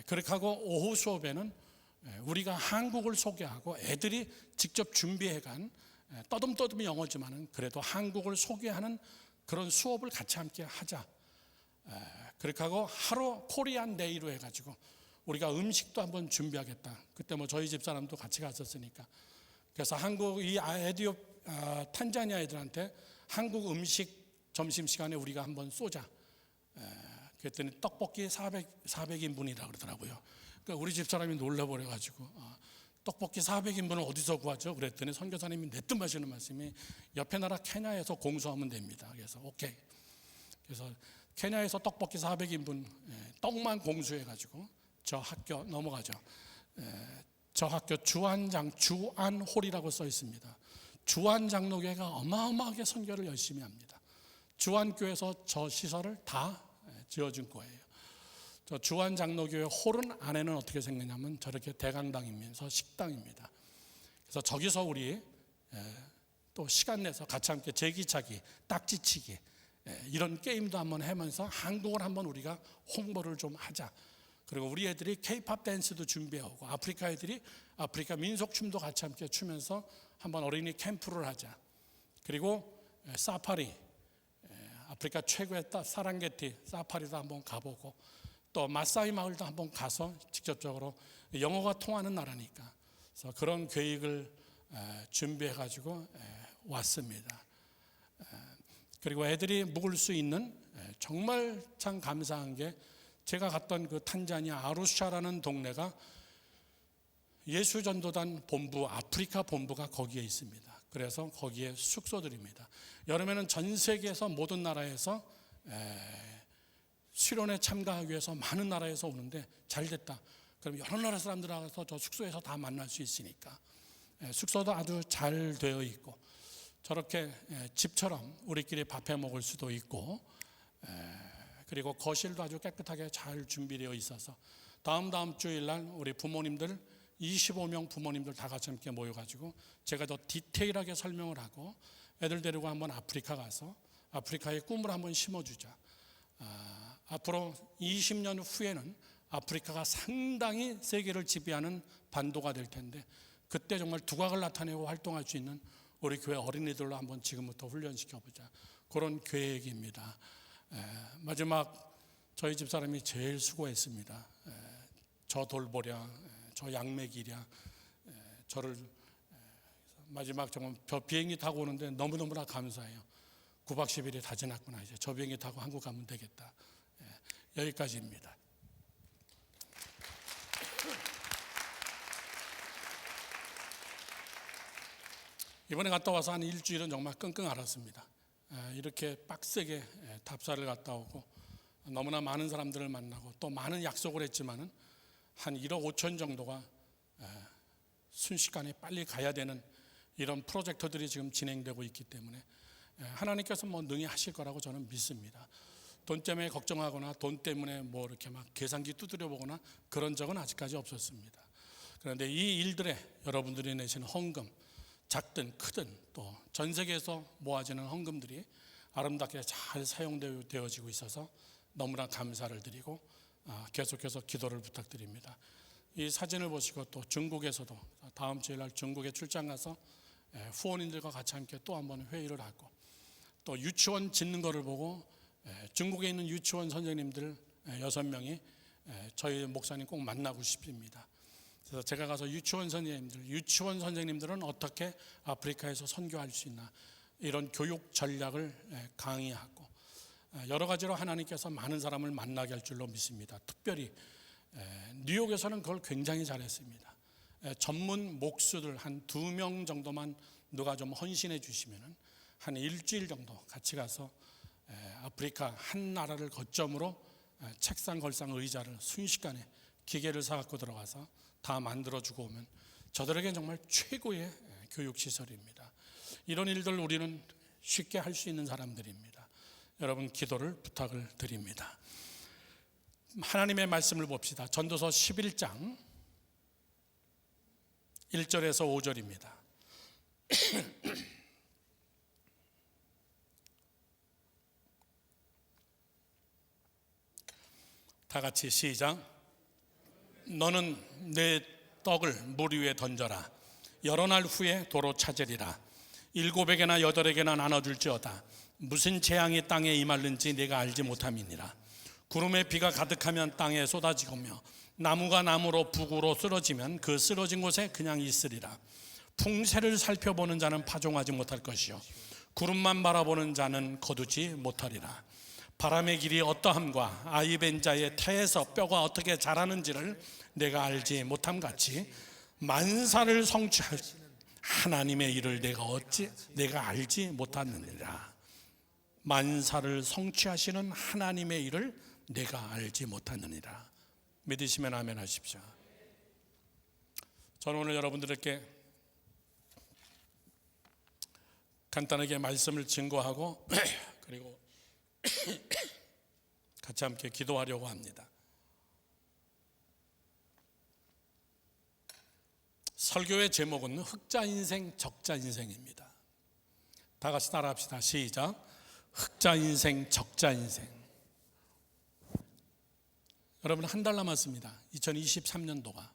그렇게 하고 오후 수업에는 우리가 한국을 소개하고, 애들이 직접 준비해간 떠듬떠듬 영어지만은 그래도 한국을 소개하는 그런 수업을 같이 함께 하자. 그렇게 하고 하루 코리안 데이로 해가지고 우리가 음식도 한번 준비하겠다. 그때 뭐 저희 집 사람도 같이 갔었으니까. 그래서 한국 이 탄자니아 애들한테 한국 음식 점심시간에 우리가 한번 쏘자. 그랬더니 떡볶이 400인분이라 그러더라고요. 그러니까 우리 집사람이 놀라버려가지고 떡볶이 400인분을 어디서 구하죠? 그랬더니 선교사님이 내뜻하시는 말씀이 옆에 나라 케냐에서 공수하면 됩니다. 그래서 오케이. 그래서 케냐에서 떡볶이 400인분 떡만 공수해가지고 저 학교 넘어가죠. 저 학교 주안홀이라고 써 있습니다. 주안장로교회가 어마어마하게 선교를 열심히 합니다. 주안교회에서 저 시설을 다 지어준 거예요. 저 주안장로교회 홀은 안에는 어떻게 생겼냐면 저렇게 대강당이면서 식당입니다. 그래서 저기서 우리 또 시간 내서 같이 함께 제기차기, 딱지치기 이런 게임도 한번 하면서 한국을 한번 우리가 홍보를 좀 하자. 그리고 우리 애들이 K-팝 댄스도 준비하고 아프리카 애들이 아프리카 민속춤도 같이 함께 추면서 한번 어린이 캠프를 하자. 그리고 사파리, 아프리카 최고의 사랑게티 사파리도 한번 가보고 또 마사이 마을도 한번 가서 직접적으로 영어가 통하는 나라니까 그래서 그런 계획을 준비해가지고 왔습니다. 그리고 애들이 묵을 수 있는 정말 참 감사한 게 제가 갔던 그 탄자니아 아루샤라는 동네가 예수전도단 본부, 아프리카 본부가 거기에 있습니다. 그래서 거기에 숙소들입니다. 여름에는 전 세계에서 모든 나라에서 수련회 참가하기 위해서 많은 나라에서 오는데 잘 됐다. 그럼 여러 나라 사람들 와서 저 숙소에서 다 만날 수 있으니까 숙소도 아주 잘 되어 있고 저렇게 집처럼 우리끼리 밥해 먹을 수도 있고 그리고 거실도 아주 깨끗하게 잘 준비되어 있어서 다음 주일날 우리 부모님들 25명 부모님들 다 같이 함께 모여가지고 제가 더 디테일하게 설명을 하고 애들 데리고 한번 아프리카 가서 아프리카의 꿈을 한번 심어주자. 앞으로 20년 후에는 아프리카가 상당히 세계를 지배하는 반도가 될 텐데 그때 정말 두각을 나타내고 활동할 수 있는 우리 교회 어린이들로 한번 지금부터 훈련시켜보자. 그런 계획입니다. 마지막 저희 집사람이 제일 수고했습니다. 저 돌보랴, 저 양매기랴, 저를 마지막 정말 비행기 타고 오는데 너무너무나 감사해요. 9박 10일이 다 지났구나. 이제 저 비행기 타고 한국 가면 되겠다. 여기까지입니다. 이번에 갔다 와서 한 일주일은 정말 끙끙 앓았습니다. 이렇게 빡세게 답사를 갔다 오고 너무나 많은 사람들을 만나고 또 많은 약속을 했지만은 한 1억 5천 정도가 순식간에 빨리 가야 되는 이런 프로젝트들이 지금 진행되고 있기 때문에 하나님께서 뭐 능히 하실 거라고 저는 믿습니다. 돈 때문에 걱정하거나 돈 때문에 뭐 이렇게 막 계산기 두드려 보거나 그런 적은 아직까지 없었습니다. 그런데 이 일들에 여러분들이 내신 헌금, 작든 크든 또 전 세계에서 모아지는 헌금들이 아름답게 잘 사용되어지고 있어서 너무나 감사를 드리고 계속해서 기도를 부탁드립니다. 이 사진을 보시고 또 중국에서도 다음 주일날 중국에 출장 가서 후원인들과 같이 함께 또 한번 회의를 하고 또 유치원 짓는 거를 보고 중국에 있는 유치원 선생님들 6명이 저희 목사님 꼭 만나고 싶습니다. 그래서 제가 가서 유치원 선생님들은 어떻게 아프리카에서 선교할 수 있나 이런 교육 전략을 강의하고 여러 가지로 하나님께서 많은 사람을 만나게 할 줄로 믿습니다. 특별히 뉴욕에서는 그걸 굉장히 잘했습니다. 전문 목수들 한 2명 정도만 누가 좀 헌신해 주시면은 한 일주일 정도 같이 가서 아프리카 한 나라를 거점으로 책상 걸상 의자를 순식간에 기계를 사갖고 들어가서 다 만들어주고 오면 저들에게 정말 최고의 교육시설입니다. 이런 일들 우리는 쉽게 할 수 있는 사람들입니다. 여러분 기도를 부탁을 드립니다. 하나님의 말씀을 봅시다. 전도서 11장 1절에서 5절입니다. 다 같이 시작. 너는 내 떡을 물 위에 던져라. 여러 날 후에 도로 찾으리라. 7에게나 8에게나 나눠줄지어다. 무슨 재앙이 땅에 임할는지 내가 알지 못함이니라. 구름에 비가 가득하면 땅에 쏟아지고며 나무가 나무로 북으로 쓰러지면 그 쓰러진 곳에 그냥 있으리라. 풍새를 살펴보는 자는 파종하지 못할 것이요 구름만 바라보는 자는 거두지 못하리라. 바람의 길이 어떠함과 아이벤 자의 태에서 뼈가 어떻게 자라는지를 내가 알지 못함 같이 만사를 성취하시는 하나님의 일을 내가 알지 못하느니라. 만사를 성취하시는 하나님의 일을 내가 알지 못하느니라. 믿으시면 아멘 하십시오. 저는 오늘 여러분들에게 간단하게 말씀을 증거하고 그리고 같이 함께 기도하려고 합니다. 설교의 제목은 흑자인생 적자인생입니다. 다 같이 따라합시다. 시작. 흑자인생 적자인생. 여러분, 한 달 남았습니다. 2023년도가.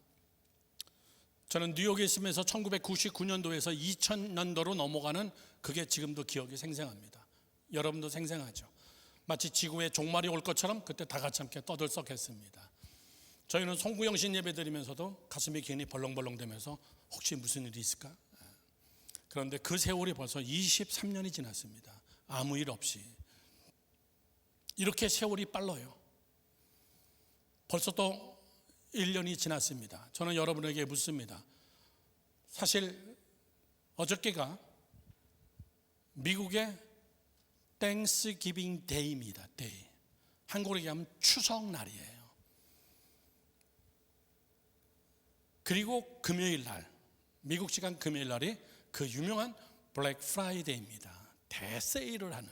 저는 뉴욕에 있으면서 1999년도에서 2000년도로 넘어가는 그게 지금도 기억이 생생합니다. 여러분도 생생하죠. 마치 지구에 종말이 올 것처럼 그때 다 같이 함께 떠들썩했습니다. 저희는 송구영신 예배 드리면서도 가슴이 괜히 벌렁벌렁대면서 혹시 무슨 일이 있을까? 그런데 그 세월이 벌써 23년이 지났습니다. 아무 일 없이. 이렇게 세월이 빨라요. 벌써 또 1년이 지났습니다. 저는 여러분에게 묻습니다. 사실 어저께가 미국의 땡스기빙 데이입니다. 데이. 한국으로 얘기하면 추석날이에요. 그리고 금요일 날, 미국 시간 금요일 날이 그 유명한 블랙 프라이데이입니다. 대세일을 하는.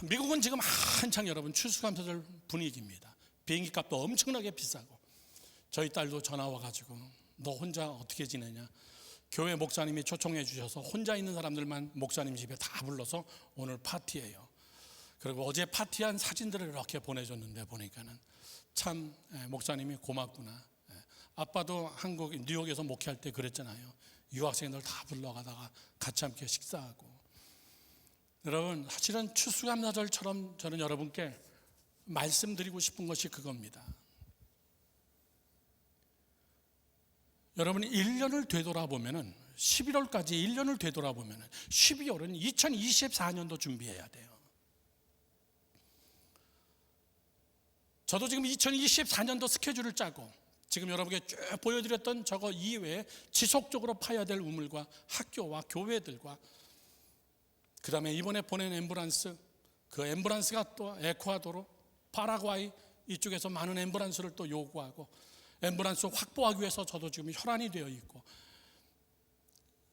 미국은 지금 한창 여러분 추수감사절 분위기입니다. 비행기 값도 엄청나게 비싸고. 저희 딸도 전화 와가지고 너 혼자 어떻게 지내냐. 교회 목사님이 초청해 주셔서 혼자 있는 사람들만 목사님 집에 다 불러서 오늘 파티예요. 그리고 어제 파티한 사진들을 이렇게 보내줬는데 보니까는 참 목사님이 고맙구나. 아빠도 한국 뉴욕에서 목회할 때 그랬잖아요. 유학생들 다 불러가다가 같이 함께 식사하고. 여러분, 사실은 추수감사절처럼 저는 여러분께 말씀드리고 싶은 것이 그겁니다. 여러분이 1년을 되돌아보면은 11월까지 1년을 되돌아보면은 12월은 2024년도 준비해야 돼요. 저도 지금 2024년도 스케줄을 짜고 지금 여러분께 쭉 보여드렸던 저거 이외에 지속적으로 파야 될 우물과 학교와 교회들과 그 다음에 이번에 보낸 앰뷸런스, 그 앰뷸런스가 또 에콰도르, 파라과이 이쪽에서 많은 앰뷸런스를 또 요구하고 앰뷸런스 확보하기 위해서 저도 지금 혈안이 되어 있고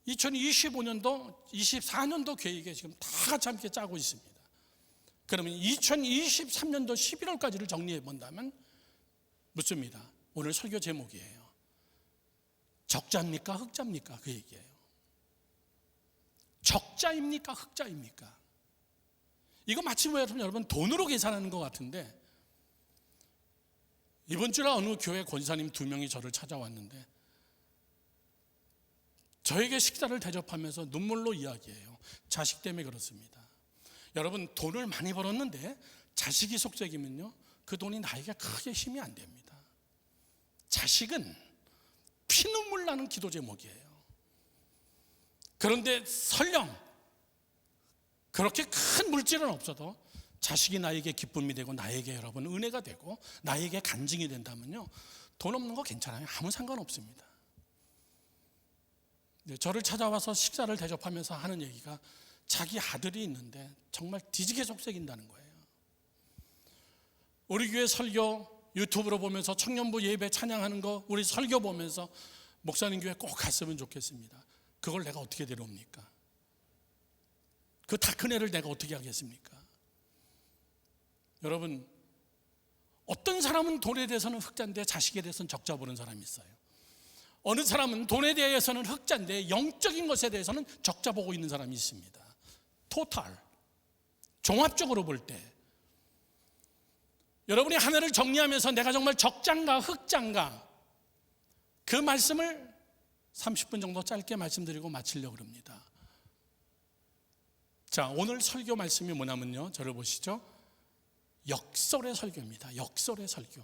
2025년도, 24년도 계획에 지금 다 같이 함께 짜고 있습니다. 그러면 2023년도 11월까지를 정리해 본다면 묻습니다. 오늘 설교 제목이에요. 적자입니까? 흑자입니까? 그 얘기예요. 적자입니까? 흑자입니까? 이거 마치 여러분 돈으로 계산하는 것 같은데 이번 주에 어느 교회 권사님 2명이 저를 찾아왔는데 저에게 식사를 대접하면서 눈물로 이야기해요. 자식 때문에 그렇습니다. 여러분, 돈을 많이 벌었는데 자식이 속썩이면요 그 돈이 나에게 크게 힘이 안 됩니다. 자식은 피눈물 나는 기도 제목이에요. 그런데 설령 그렇게 큰 물질은 없어도 자식이 나에게 기쁨이 되고 나에게 여러분 은혜가 되고 나에게 간증이 된다면요 돈 없는 거 괜찮아요. 아무 상관없습니다. 저를 찾아와서 식사를 대접하면서 하는 얘기가 자기 아들이 있는데 정말 뒤지게 속썩인다는 거예요. 우리 교회 설교 유튜브로 보면서 청년부 예배 찬양하는 거 우리 설교 보면서 목사님 교회 꼭 갔으면 좋겠습니다. 그걸 내가 어떻게 데려옵니까? 그 다 큰 애를 내가 어떻게 하겠습니까? 여러분, 어떤 사람은 돈에 대해서는 흑자인데 자식에 대해서는 적자 보는 사람이 있어요. 어느 사람은 돈에 대해서는 흑자인데 영적인 것에 대해서는 적자 보고 있는 사람이 있습니다. 토탈, 종합적으로 볼 때 여러분이 한 해를 정리하면서 내가 정말 적자인가 흑자인가 그 말씀을 30분 정도 짧게 말씀드리고 마치려고 합니다. 자, 오늘 설교 말씀이 뭐냐면요, 저를 보시죠. 역설의 설교입니다. 역설의 설교.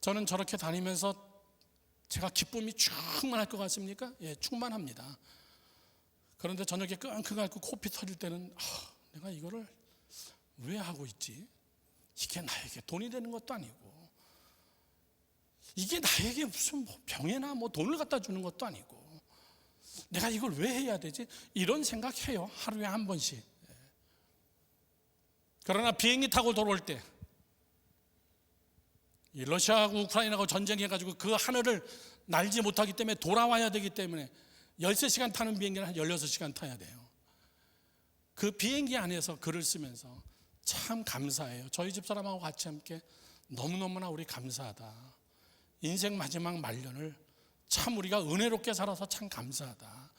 저는 저렇게 다니면서 제가 기쁨이 충만할 것 같습니까? 예, 충만합니다. 그런데 저녁에 끙끙 코피 터질 때는 내가 이거를 왜 하고 있지? 이게 나에게 돈이 되는 것도 아니고, 이게 나에게 무슨 병에나 돈을 갖다 주는 것도 아니고, 내가 이걸 왜 해야 되지? 이런 생각해요. 하루에 한 번씩. 그러나 비행기 타고 돌아올 때, 이 러시아하고 우크라이나하고 전쟁해가지고 그 하늘을 날지 못하기 때문에 돌아와야 되기 때문에 13시간 타는 비행기를 한 16시간 타야 돼요. 그 비행기 안에서 글을 쓰면서 참 감사해요. 저희 집사람하고 같이 함께 너무너무나 우리 감사하다. 인생 마지막 말년을 참 우리가 은혜롭게 살아서 참 감사하다.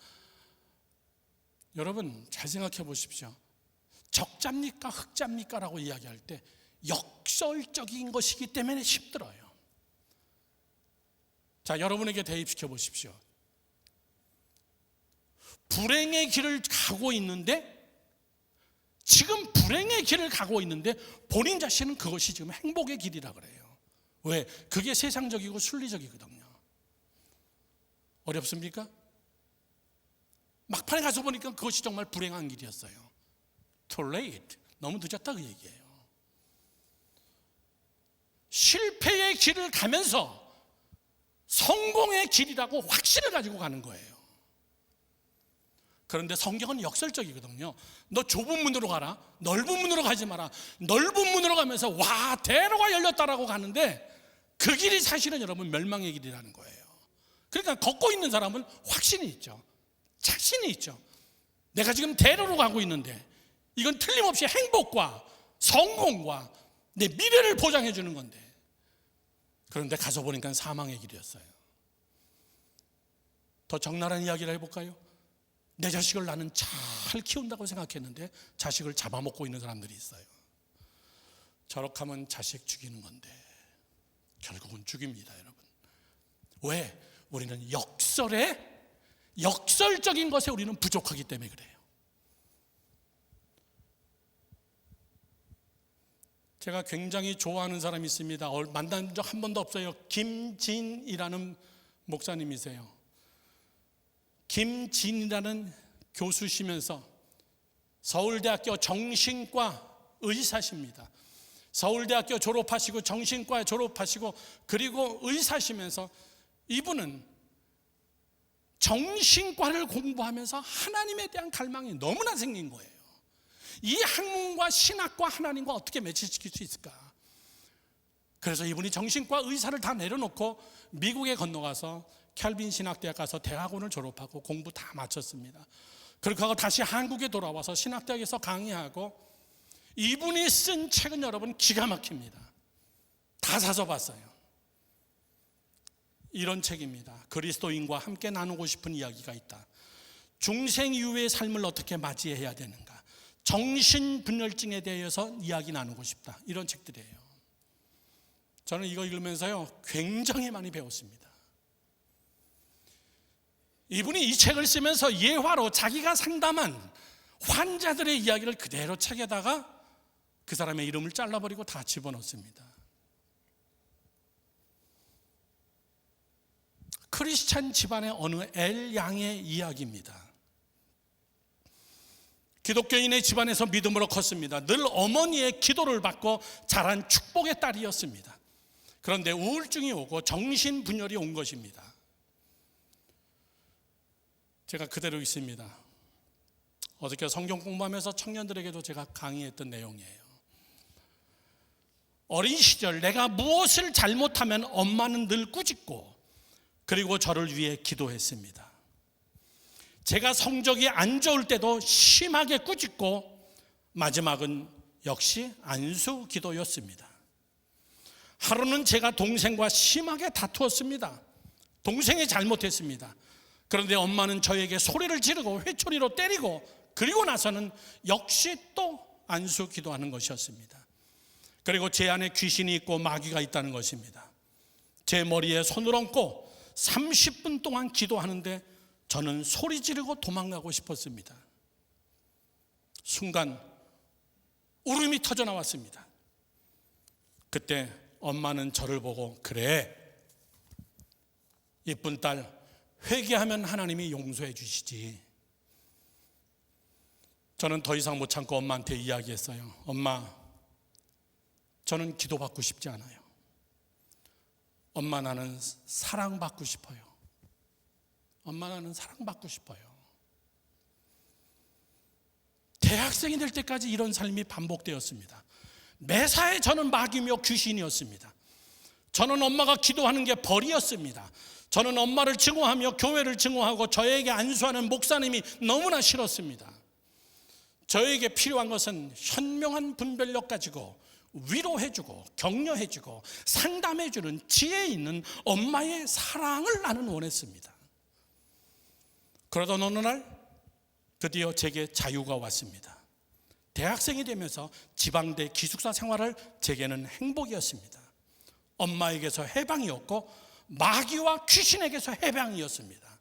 여러분 잘 생각해 보십시오. 적자입니까 흑자입니까 라고 이야기할 때 역설적인 것이기 때문에 힘들어요. 자, 여러분에게 대입시켜 보십시오. 불행의 길을 가고 있는데, 지금 불행의 길을 가고 있는데 본인 자신은 그것이 지금 행복의 길이라 그래요. 왜? 그게 세상적이고 순리적이거든요. 어렵습니까? 막판에 가서 보니까 그것이 정말 불행한 길이었어요. Too late. 너무 늦었다 그 얘기예요. 실패의 길을 가면서 성공의 길이라고 확신을 가지고 가는 거예요. 그런데 성경은 역설적이거든요. 너 좁은 문으로 가라, 넓은 문으로 가지 마라. 넓은 문으로 가면서 와 대로가 열렸다라고 가는데 그 길이 사실은 여러분 멸망의 길이라는 거예요. 그러니까 걷고 있는 사람은 확신이 있죠. 자신이 있죠. 내가 지금 대로로 가고 있는데 이건 틀림없이 행복과 성공과 내 미래를 보장해 주는 건데, 그런데 가서 보니까 사망의 길이었어요. 더 적나라한 이야기를 해볼까요? 내 자식을 나는 잘 키운다고 생각했는데 자식을 잡아먹고 있는 사람들이 있어요. 저렇게 하면 자식 죽이는 건데 결국은 죽입니다, 여러분. 왜? 우리는 역설적인 것에 우리는 부족하기 때문에 그래요. 제가 굉장히 좋아하는 사람이 있습니다. 만난 적 한 번도 없어요. 김진이라는 목사님이세요. 김진이라는 교수시면서 서울대학교 정신과 의사십니다. 서울대학교 졸업하시고 정신과 졸업하시고 그리고 의사시면서 이분은 정신과를 공부하면서 하나님에 대한 갈망이 너무나 생긴 거예요. 이 학문과 신학과 하나님과 어떻게 매치시킬 수 있을까? 그래서 이분이 정신과 의사를 다 내려놓고 미국에 건너가서 켈빈 신학대학 가서 대학원을 졸업하고 공부 다 마쳤습니다. 그렇게 하고 다시 한국에 돌아와서 신학대학에서 강의하고, 이분이 쓴 책은 여러분 기가 막힙니다. 다 사서 봤어요. 이런 책입니다. 그리스도인과 함께 나누고 싶은 이야기가 있다. 중생 이후의 삶을 어떻게 맞이해야 되는가, 정신분열증에 대해서 이야기 나누고 싶다. 이런 책들이에요. 저는 이거 읽으면서요 굉장히 많이 배웠습니다. 이분이 이 책을 쓰면서 예화로 자기가 상담한 환자들의 이야기를 그대로 책에다가 그 사람의 이름을 잘라버리고 다 집어넣습니다. 크리스찬 집안의 어느 엘 양의 이야기입니다. 기독교인의 집안에서 믿음으로 컸습니다. 늘 어머니의 기도를 받고 자란 축복의 딸이었습니다. 그런데 우울증이 오고 정신분열이 온 것입니다. 제가 그대로 있습니다. 어저께 성경 공부하면서 청년들에게도 제가 강의했던 내용이에요. 어린 시절 내가 무엇을 잘못하면 엄마는 늘 꾸짖고 그리고 저를 위해 기도했습니다. 제가 성적이 안 좋을 때도 심하게 꾸짖고 마지막은 역시 안수 기도였습니다. 하루는 제가 동생과 심하게 다투었습니다. 동생이 잘못했습니다. 그런데 엄마는 저에게 소리를 지르고 회초리로 때리고 그리고 나서는 역시 또 안수 기도하는 것이었습니다. 그리고 제 안에 귀신이 있고 마귀가 있다는 것입니다. 제 머리에 손을 얹고 30분 동안 기도하는데 저는 소리 지르고 도망가고 싶었습니다. 순간 울음이 터져 나왔습니다. 그때 엄마는 저를 보고, 그래, 이쁜 딸, 회개하면 하나님이 용서해 주시지. 저는 더 이상 못 참고 엄마한테 이야기했어요. 엄마, 저는 기도받고 싶지 않아요. 엄마, 나는 사랑받고 싶어요. 엄마, 나는 사랑받고 싶어요. 대학생이 될 때까지 이런 삶이 반복되었습니다. 매사에 저는 마귀며 귀신이었습니다. 저는 엄마가 기도하는 게 벌이었습니다. 저는 엄마를 증오하며 교회를 증오하고 저에게 안수하는 목사님이 너무나 싫었습니다. 저에게 필요한 것은 현명한 분별력 가지고 위로해주고 격려해주고 상담해주는 지혜 있는 엄마의 사랑을 나는 원했습니다. 그러던 어느 날 드디어 제게 자유가 왔습니다. 대학생이 되면서 지방대 기숙사 생활을 제게는 행복이었습니다. 엄마에게서 해방이었고 마귀와 귀신에게서 해방이었습니다.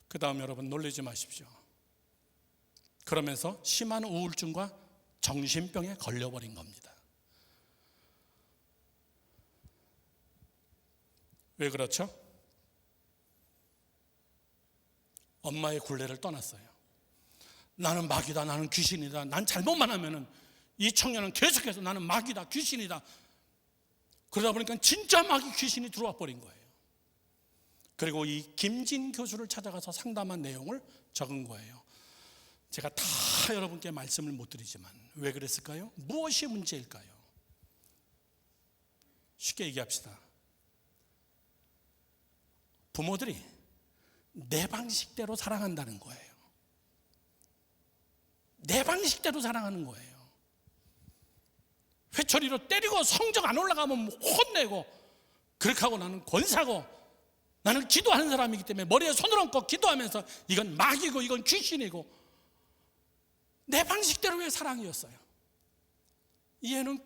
그 다음 여러분 놀라지 마십시오. 그러면서 심한 우울증과 정신병에 걸려버린 겁니다. 왜 그렇죠? 엄마의 굴레를 떠났어요. 나는 마귀다, 나는 귀신이다, 난 잘못만 하면은 이 청년은 계속해서 나는 마귀다, 귀신이다. 그러다 보니까 진짜 마귀 귀신이 들어와 버린 거예요. 그리고 이 김진 교수를 찾아가서 상담한 내용을 적은 거예요. 제가 다 여러분께 말씀을 못 드리지만 왜 그랬을까요? 무엇이 문제일까요? 쉽게 얘기합시다. 부모들이 내 방식대로 사랑한다는 거예요. 내 방식대로 사랑하는 거예요. 회초리로 때리고 성적 안 올라가면 혼내고, 그렇게 하고 나는 권사고, 나는 기도하는 사람이기 때문에 머리에 손을 얹고 기도하면서 이건 마귀고 이건 귀신이고, 내 방식대로의 사랑이었어요. 얘는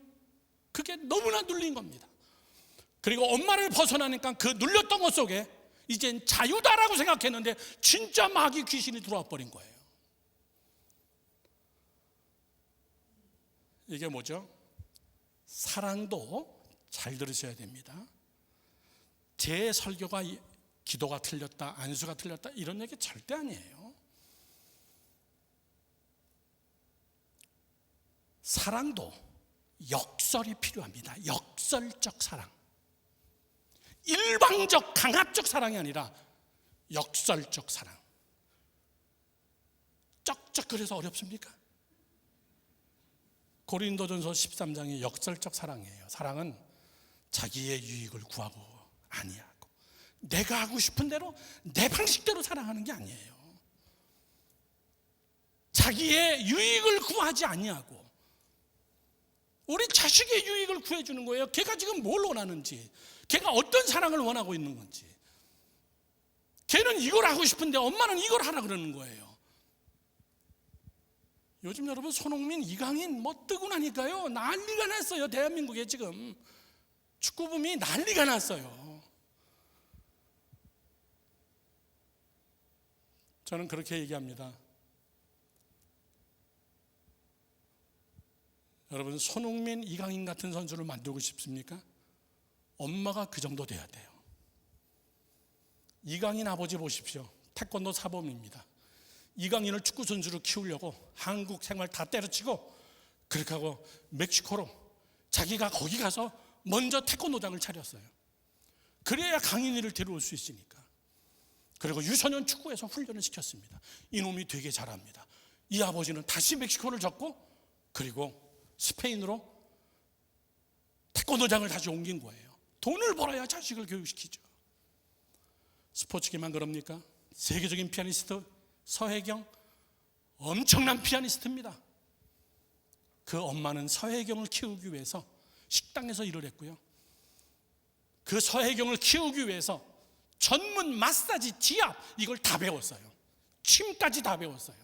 그게 너무나 눌린 겁니다. 그리고 엄마를 벗어나니까 그 눌렸던 것 속에 이젠 자유다라고 생각했는데 진짜 마귀 귀신이 들어와 버린 거예요. 이게 뭐죠? 사랑도 잘 들으셔야 됩니다. 제 설교가 기도가 틀렸다, 안수가 틀렸다 이런 얘기 절대 아니에요. 사랑도 역설이 필요합니다. 역설적 사랑. 일방적 강압적 사랑이 아니라 역설적 사랑. 쩍쩍 그래서 어렵습니까? 고린도전서 13장이 역설적 사랑이에요. 사랑은 자기의 유익을 구하고 아니하고 내가 하고 싶은 대로 내 방식대로 사랑하는 게 아니에요. 자기의 유익을 구하지 아니하고 우리 자식의 유익을 구해주는 거예요. 걔가 지금 뭘 원하는지, 걔가 어떤 사랑을 원하고 있는 건지. 걔는 이걸 하고 싶은데 엄마는 이걸 하라 그러는 거예요. 요즘 여러분 손흥민, 이강인 뭐 뜨고 나니까요 난리가 났어요. 대한민국에 지금 축구붐이 난리가 났어요. 저는 그렇게 얘기합니다. 여러분 손흥민, 이강인 같은 선수를 만들고 싶습니까? 엄마가 그 정도 돼야 돼요. 이강인 아버지 보십시오. 태권도 사범입니다. 이강인을 축구 선수로 키우려고 한국 생활 다 때려치고 그렇게 하고 멕시코로 자기가 거기 가서 먼저 태권도장을 차렸어요. 그래야 강인이를 데려올 수 있으니까. 그리고 유소년 축구에서 훈련을 시켰습니다. 이놈이 되게 잘합니다. 이 아버지는 다시 멕시코를 접고 그리고 스페인으로 태권도장을 다시 옮긴 거예요. 돈을 벌어야 자식을 교육시키죠. 스포츠계만 그럽니까? 세계적인 피아니스트 서혜경, 엄청난 피아니스트입니다. 그 엄마는 서혜경을 키우기 위해서 식당에서 일을 했고요. 그 서혜경을 키우기 위해서 전문 마사지, 지압 이걸 다 배웠어요. 침까지 다 배웠어요.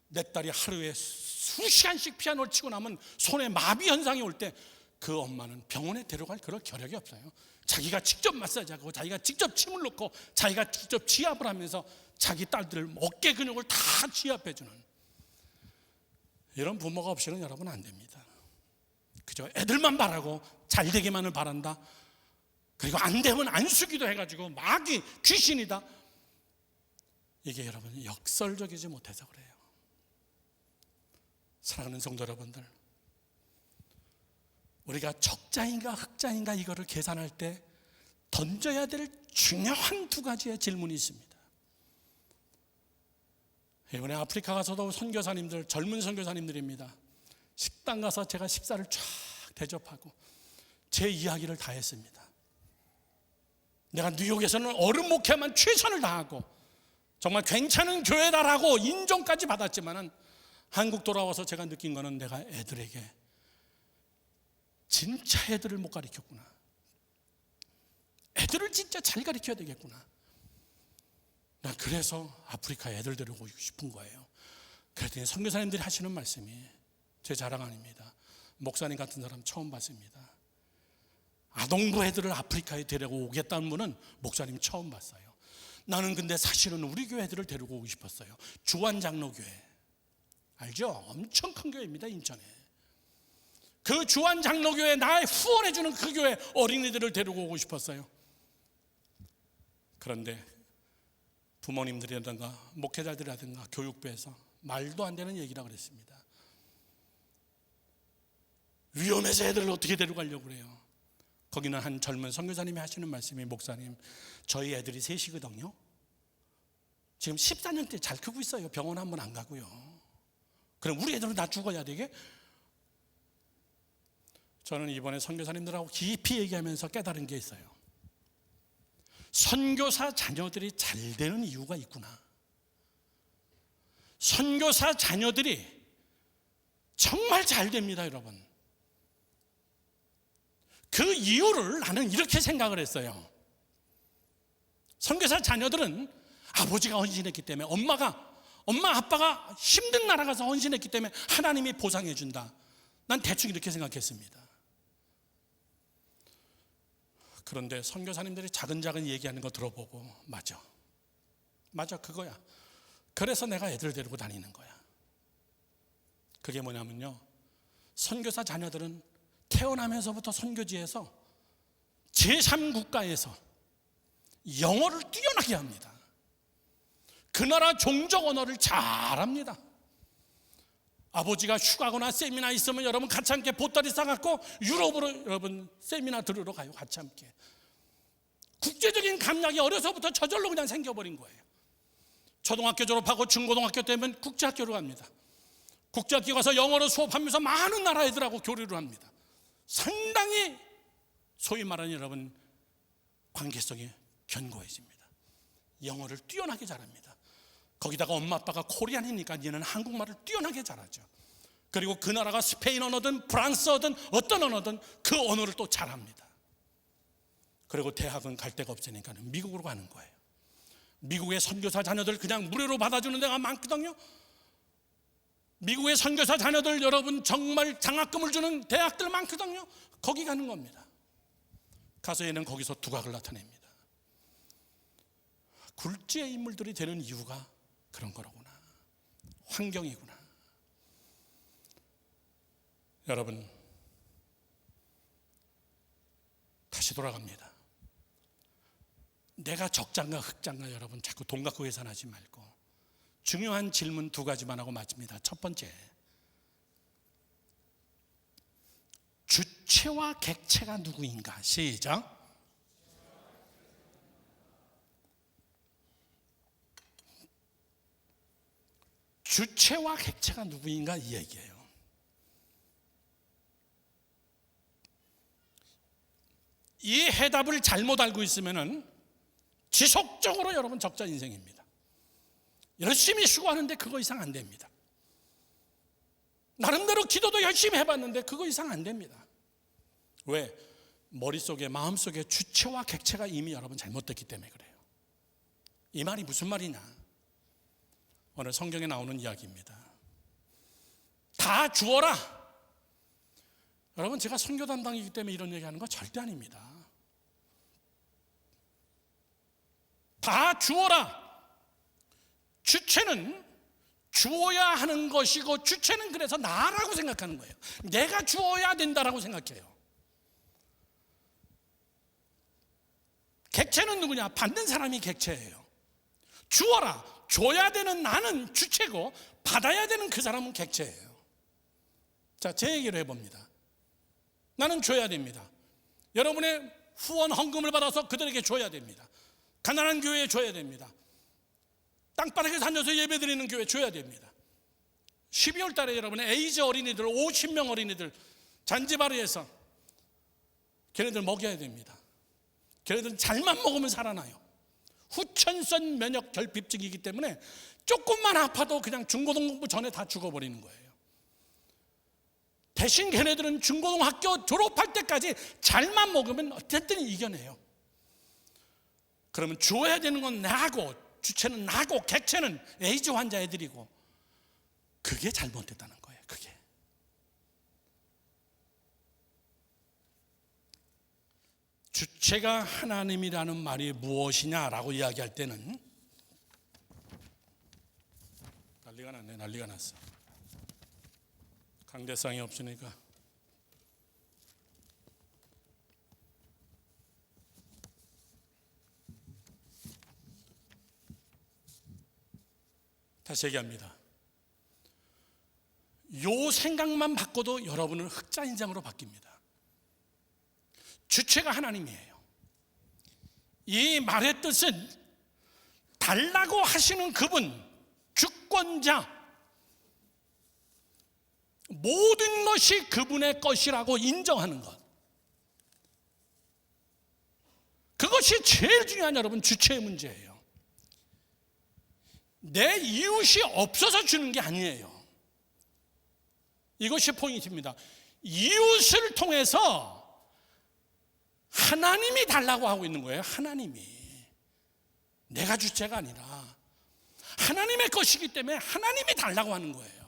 내 딸이 하루에 수시간씩 피아노를 치고 나면 손에 마비 현상이 올 때 그 엄마는 병원에 데려갈 그럴 겨력이 없어요. 자기가 직접 마사지하고 자기가 직접 침을 넣고 자기가 직접 지압을 하면서 자기 딸들 어깨 근육을 다 지압해주는 이런 부모가 없이는 여러분 안 됩니다. 그저 애들만 바라고 잘 되기만을 바란다. 그리고 안 되면 안수기도 해가지고 마귀 귀신이다. 이게 여러분 역설적이지 못해서 그래요. 사랑하는 성도 여러분들, 우리가 적자인가 흑자인가 이거를 계산할 때 던져야 될 중요한 두 가지의 질문이 있습니다. 이번에 아프리카 가서도 선교사님들, 젊은 선교사님들입니다. 식당 가서 제가 식사를 쫙 대접하고 제 이야기를 다 했습니다. 내가 뉴욕에서는 어른 목회만 최선을 다하고 정말 괜찮은 교회다라고 인정까지 받았지만은 한국 돌아와서 제가 느낀 거는 내가 애들에게 진짜 애들을 못 가르쳤구나. 애들을 진짜 잘 가르쳐야 되겠구나. 난 그래서 아프리카 애들 데리고 오고 싶은 거예요. 그랬더니 선교사님들이 하시는 말씀이, 제 자랑 아닙니다. 목사님 같은 사람 처음 봤습니다. 아동부 애들을 아프리카에 데리고 오겠다는 분은 목사님 처음 봤어요. 나는 근데 사실은 우리 교회 애들을 데리고 오고 싶었어요. 주안장로교회 알죠? 엄청 큰 교회입니다, 인천에. 그 주안장로교회, 날 후원해주는 그 교회 어린이들을 데리고 오고 싶었어요. 그런데 부모님들이라든가 목회자들이라든가 교육부에서 말도 안 되는 얘기라고 그랬습니다. 위험해서 애들을 어떻게 데려가려고 그래요. 거기는 한 젊은 선교사님이 하시는 말씀이, 목사님, 저희 애들이 셋이거든요. 지금 14년째 잘 크고 있어요. 병원 한 번 안 가고요. 그럼 우리 애들은 다 죽어야 되게? 저는 이번에 선교사님들하고 깊이 얘기하면서 깨달은 게 있어요. 선교사 자녀들이 잘 되는 이유가 있구나. 선교사 자녀들이 정말 잘 됩니다, 여러분. 그 이유를 나는 이렇게 생각을 했어요. 선교사 자녀들은 아버지가 헌신했기 때문에, 엄마 아빠가 힘든 나라 가서 헌신했기 때문에 하나님이 보상해 준다. 난 대충 이렇게 생각했습니다. 그런데 선교사님들이 작은 얘기하는 거 들어보고, 맞아 그거야. 그래서 내가 애들 데리고 다니는 거야. 그게 뭐냐면요, 선교사 자녀들은 태어나면서부터 선교지에서 제3국가에서 영어를 뛰어나게 합니다. 그 나라 종족 언어를 잘합니다. 아버지가 휴가거나 세미나 있으면 여러분 같이 함께 보따리 싸갖고 유럽으로 여러분 세미나 들으러 가요. 같이 함께. 국제적인 감각이 어려서부터 저절로 그냥 생겨버린 거예요. 초등학교 졸업하고 중고등학교 때면 국제학교로 갑니다. 국제학교 가서 영어로 수업하면서 많은 나라 애들하고 교류를 합니다. 상당히 소위 말하는 여러분 관계성이 견고해집니다. 영어를 뛰어나게 잘합니다. 거기다가 엄마 아빠가 코리안이니까 얘는 한국말을 뛰어나게 잘하죠. 그리고 그 나라가 스페인 언어든 프랑스어든 어떤 언어든 그 언어를 또 잘합니다. 그리고 대학은 갈 데가 없으니까 미국으로 가는 거예요. 미국의 선교사 자녀들 그냥 무료로 받아주는 데가 많거든요. 미국의 선교사 자녀들 여러분 정말 장학금을 주는 대학들 많거든요. 거기 가는 겁니다. 가서 얘는 거기서 두각을 나타냅니다. 굴지의 인물들이 되는 이유가 그런 거로구나. 환경이구나. 여러분, 다시 돌아갑니다. 내가 적장가 흑장가 여러분 자꾸 돈 갖고 계산하지 말고 중요한 질문 두 가지만 하고 마칩니다. 첫 번째, 주체와 객체가 누구인가? 시작. 주체와 객체가 누구인가 이 얘기예요. 이 해답을 잘못 알고 있으면은 지속적으로 여러분 적자 인생입니다. 열심히 수고하는데 그거 이상 안 됩니다. 나름대로 기도도 열심히 해봤는데 그거 이상 안 됩니다. 왜? 머릿속에 마음속에 주체와 객체가 이미 여러분 잘못됐기 때문에 그래요. 이 말이 무슨 말이냐? 오늘 성경에 나오는 이야기입니다. 다 주어라. 여러분 제가 선교 담당이기 때문에 이런 얘기하는 거 절대 아닙니다. 다 주어라. 주체는 주어야 하는 것이고 주체는 그래서 나라고 생각하는 거예요. 내가 주어야 된다라고 생각해요. 객체는 누구냐? 받는 사람이 객체예요. 주어라. 줘야 되는 나는 주체고 받아야 되는 그 사람은 객체예요. 자, 제 얘기를 해봅니다. 나는 줘야 됩니다. 여러분의 후원 헌금을 받아서 그들에게 줘야 됩니다. 가난한 교회에 줘야 됩니다. 땅바닥에 앉아서 예배드리는 교회 줘야 됩니다. 12월 달에 여러분 에이즈 어린이들 50명 어린이들 잔지바르에서 걔네들 먹여야 됩니다. 걔네들은 잘만 먹으면 살아나요. 후천성 면역 결핍증이기 때문에 조금만 아파도 그냥 중고등부 전에 다 죽어버리는 거예요. 대신 걔네들은 중고등학교 졸업할 때까지 잘만 먹으면 어쨌든 이겨내요. 그러면 줘야 되는 건 나하고, 주체는 나하고, 객체는 에이즈 환자 애들이고, 그게 잘못됐다는 거예요. 그게. 주체가 하나님이라는 말이 무엇이냐라고 이야기할 때는 난리가 났네. 난리가 났어. 강대상이 없으니까. 다시 얘기합니다. 요 생각만 바꿔도 여러분은 흑자인장으로 바뀝니다. 주체가 하나님이에요. 이 말의 뜻은 달라고 하시는 그분, 주권자, 모든 것이 그분의 것이라고 인정하는 것. 그것이 제일 중요한 여러분 주체의 문제예요. 내 이웃이 없어서 주는 게 아니에요. 이것이 포인트입니다. 이웃을 통해서 하나님이 달라고 하고 있는 거예요. 하나님이. 내가 주체가 아니라 하나님의 것이기 때문에 하나님이 달라고 하는 거예요.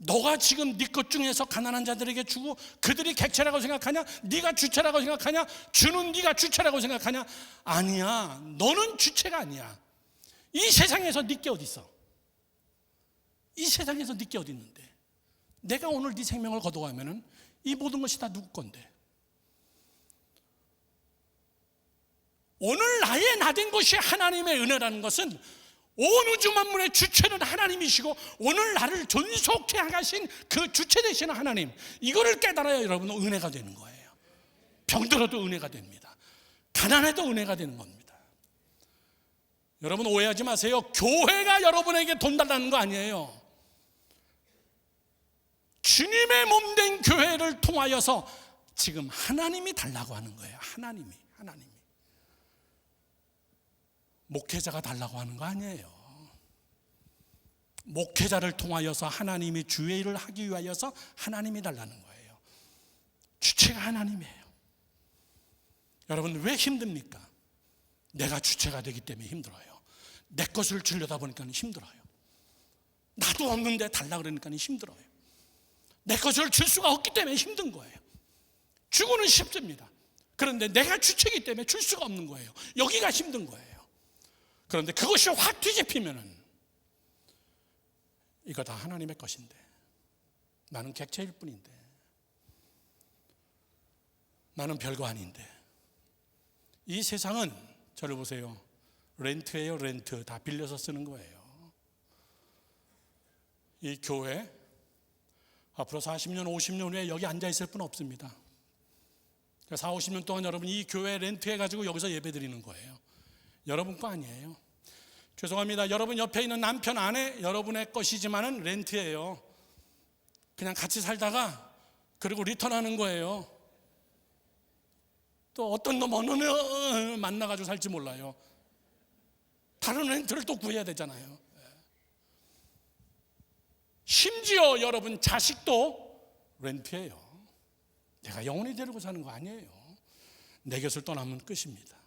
너가 지금 네 것 중에서 가난한 자들에게 주고 그들이 객체라고 생각하냐? 네가 주체라고 생각하냐? 주는 네가 주체라고 생각하냐? 아니야. 너는 주체가 아니야. 이 세상에서 네 게 어디 있어? 이 세상에서 네 게 어디 있는데? 내가 오늘 네 생명을 거둬가면은 이 모든 것이 다 누구 건데? 오늘 나의 나된 것이 하나님의 은혜라는 것은 온 우주 만물의 주체는 하나님이시고 오늘 나를 존속해 가신 그 주체 되시는 하나님, 이거를 깨달아야 여러분은 은혜가 되는 거예요. 병들어도 은혜가 됩니다. 가난해도 은혜가 되는 겁니다. 여러분 오해하지 마세요. 교회가 여러분에게 돈 달라는 거 아니에요. 주님의 몸된 교회를 통하여서 지금 하나님이 달라고 하는 거예요. 하나님이. 목회자가 달라고 하는 거 아니에요. 목회자를 통하여서 하나님이 주의 일을 하기 위하여서 하나님이 달라는 거예요. 주체가 하나님이에요. 여러분 왜 힘듭니까? 내가 주체가 되기 때문에 힘들어요. 내 것을 주려다 보니까 힘들어요. 나도 없는데 달라 그러니까 힘들어요. 내 것을 줄 수가 없기 때문에 힘든 거예요. 주고는 쉽습니다. 그런데 내가 주체이기 때문에 줄 수가 없는 거예요. 여기가 힘든 거예요. 그런데 그것이 확 뒤집히면은 이거 다 하나님의 것인데 나는 객체일 뿐인데 나는 별거 아닌데 이 세상은 저를 보세요. 렌트예요. 렌트. 다 빌려서 쓰는 거예요. 이 교회 앞으로 40년 50년 후에 여기 앉아 있을 분 없습니다. 4, 50년 동안 여러분 이 교회 렌트해가지고 여기서 예배 드리는 거예요. 여러분 거 아니에요. 죄송합니다. 여러분 옆에 있는 남편 아내 여러분의 것이지만은 렌트예요. 그냥 같이 살다가 그리고 리턴하는 거예요. 또 어떤 놈 어느 놈 만나가지고 살지 몰라요. 다른 렌트를 또 구해야 되잖아요. 심지어 여러분 자식도 렌트예요. 내가 영원히 데리고 사는 거 아니에요. 내 곁을 떠나면 끝입니다.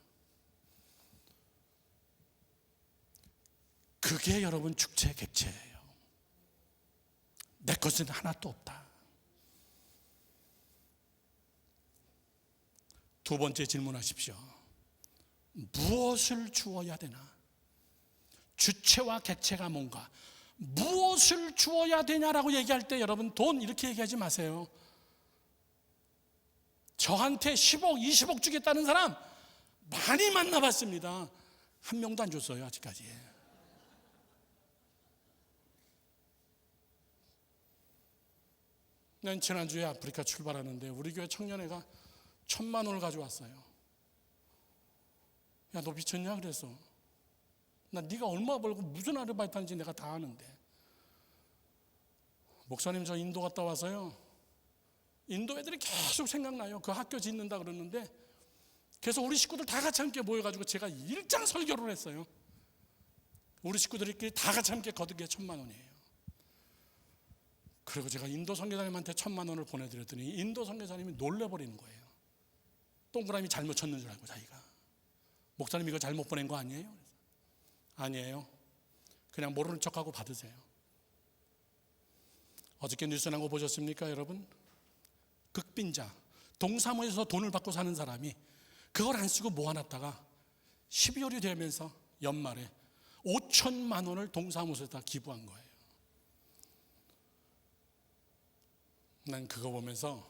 그게 여러분 주체 객체예요. 내 것은 하나도 없다. 두 번째 질문하십시오. 무엇을 주어야 되나? 주체와 객체가 뭔가? 무엇을 주어야 되냐라고 얘기할 때 여러분 돈 이렇게 얘기하지 마세요. 저한테 10억, 20억 주겠다는 사람 많이 만나봤습니다. 한 명도 안 줬어요 아직까지. 난 지난주에 아프리카 출발하는데 우리 교회 청년회가 1,000만 원을 가져왔어요. 야, 너 미쳤냐? 그래서 나 네가 얼마 벌고 무슨 아르바이트 하는지 내가 다 아는데. 목사님, 저 인도 갔다 와서요, 인도 애들이 계속 생각나요. 그 학교 짓는다 그러는데, 그래서 우리 식구들 다 같이 함께 모여가지고 제가 일장 설교를 했어요. 우리 식구들끼리 다 같이 함께 거둔 게 1,000만 원이에요. 그리고 제가 인도 선교사님한테 1,000만 원을 보내드렸더니 인도 선교사님이 놀래버리는 거예요. 동그라미 잘못 쳤는 줄 알고 자기가. 목사님, 이거 잘못 보낸 거 아니에요? 아니에요. 그냥 모르는 척하고 받으세요. 어저께 뉴스 나온 거 보셨습니까, 여러분? 극빈자, 동사무에서 돈을 받고 사는 사람이 그걸 안 쓰고 모아놨다가 12월이 되면서 연말에 5천만 원을 동사무소에다 기부한 거예요. 난 그거 보면서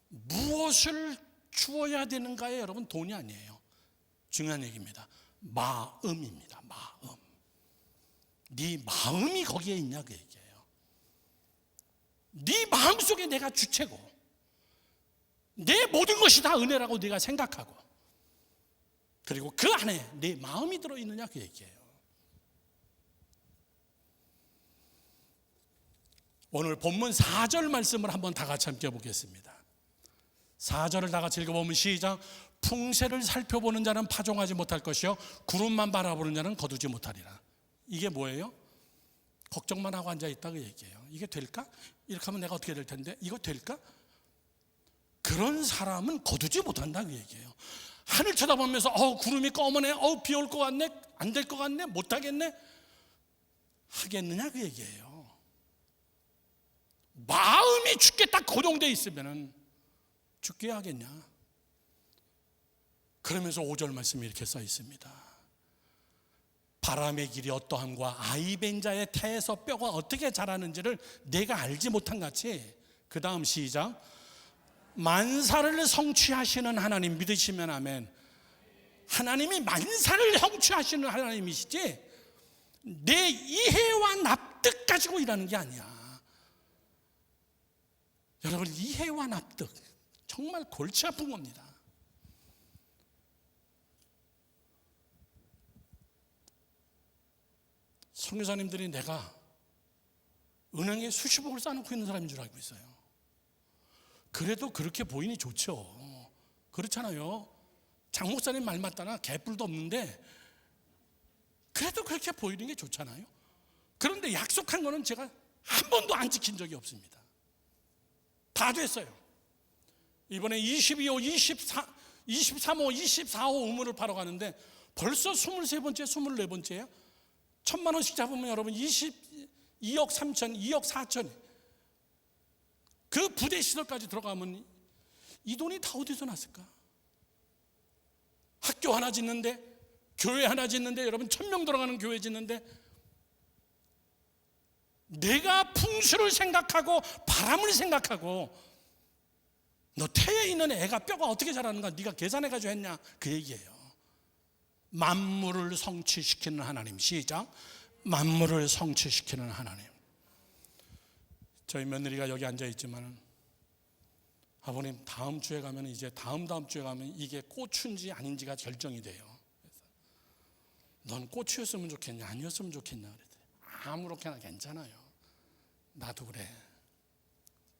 무엇을 주어야 되는가에 여러분, 돈이 아니에요. 중요한 얘기입니다. 마음입니다. 마음. 네 마음이 거기에 있냐 그 얘기예요. 네 마음속에 내가 주체고 내 모든 것이 다 은혜라고 네가 생각하고, 그리고 그 안에 내 마음이 들어있느냐 그 얘기예요. 오늘 본문 4절 말씀을 한번 다 같이 함께 보겠습니다. 4절을 다 같이 읽어보면 시작. 풍세를 살펴보는 자는 파종하지 못할 것이요 구름만 바라보는 자는 거두지 못하리라. 이게 뭐예요? 걱정만 하고 앉아있다 그 얘기예요. 이게 될까? 이렇게 하면 내가 어떻게 될 텐데? 이거 될까? 그런 사람은 거두지 못한다 그 얘기예요. 하늘 쳐다보면서 구름이 검으네, 비 올 것 같네, 안 될 것 같네, 못하겠네, 하겠느냐 그 얘기예요. 마음이 죽게 딱 고정되어 있으면 죽게 하겠냐. 그러면서 5절 말씀이 이렇게 써 있습니다. 바람의 길이 어떠함과 아이벤 자의 태에서 뼈가 어떻게 자라는지를 내가 알지 못한 같이, 그 다음 시작. 만사를 성취하시는 하나님 믿으시면 아멘. 하나님이 만사를 성취하시는 하나님이시지 내 이해와 납득 가지고 일하는 게 아니야. 여러분, 이해와 납득 정말 골치 아픈 겁니다. 선교사님들이 내가 은행에 수십억을 쌓아놓고 있는 사람인 줄 알고 있어요. 그래도 그렇게 보이니 좋죠. 그렇잖아요. 장 목사님 말 맞다나 개뿔도 없는데 그래도 그렇게 보이는 게 좋잖아요. 그런데 약속한 거는 제가 한 번도 안 지킨 적이 없습니다. 다 됐어요. 이번에 22호, 23호, 24호 우물을 파러 가는데 벌써 23번째, 24번째야. 1,000만 원씩 잡으면 여러분 22억 3천, 2억 4천. 그 부대 시설까지 들어가면 이 돈이 다 어디서 났을까? 학교 하나 짓는데, 교회 하나 짓는데, 여러분 1,000명 들어가는 교회 짓는데, 내가 풍수를 생각하고 바람을 생각하고 너 태에 있는 애가 뼈가 어떻게 자라는가 네가 계산해가지고 했냐 그 얘기예요. 만물을 성취시키는 하나님. 시작. 만물을 성취시키는 하나님. 저희 며느리가 여기 앉아있지만 아버님 다음 주에 가면 이제 다음 주에 가면 이게 고추인지 아닌지가 결정이 돼요. 넌 고추였으면 좋겠냐 아니었으면 좋겠냐 그랬더니 아무렇게나 괜찮아요. 나도 그래.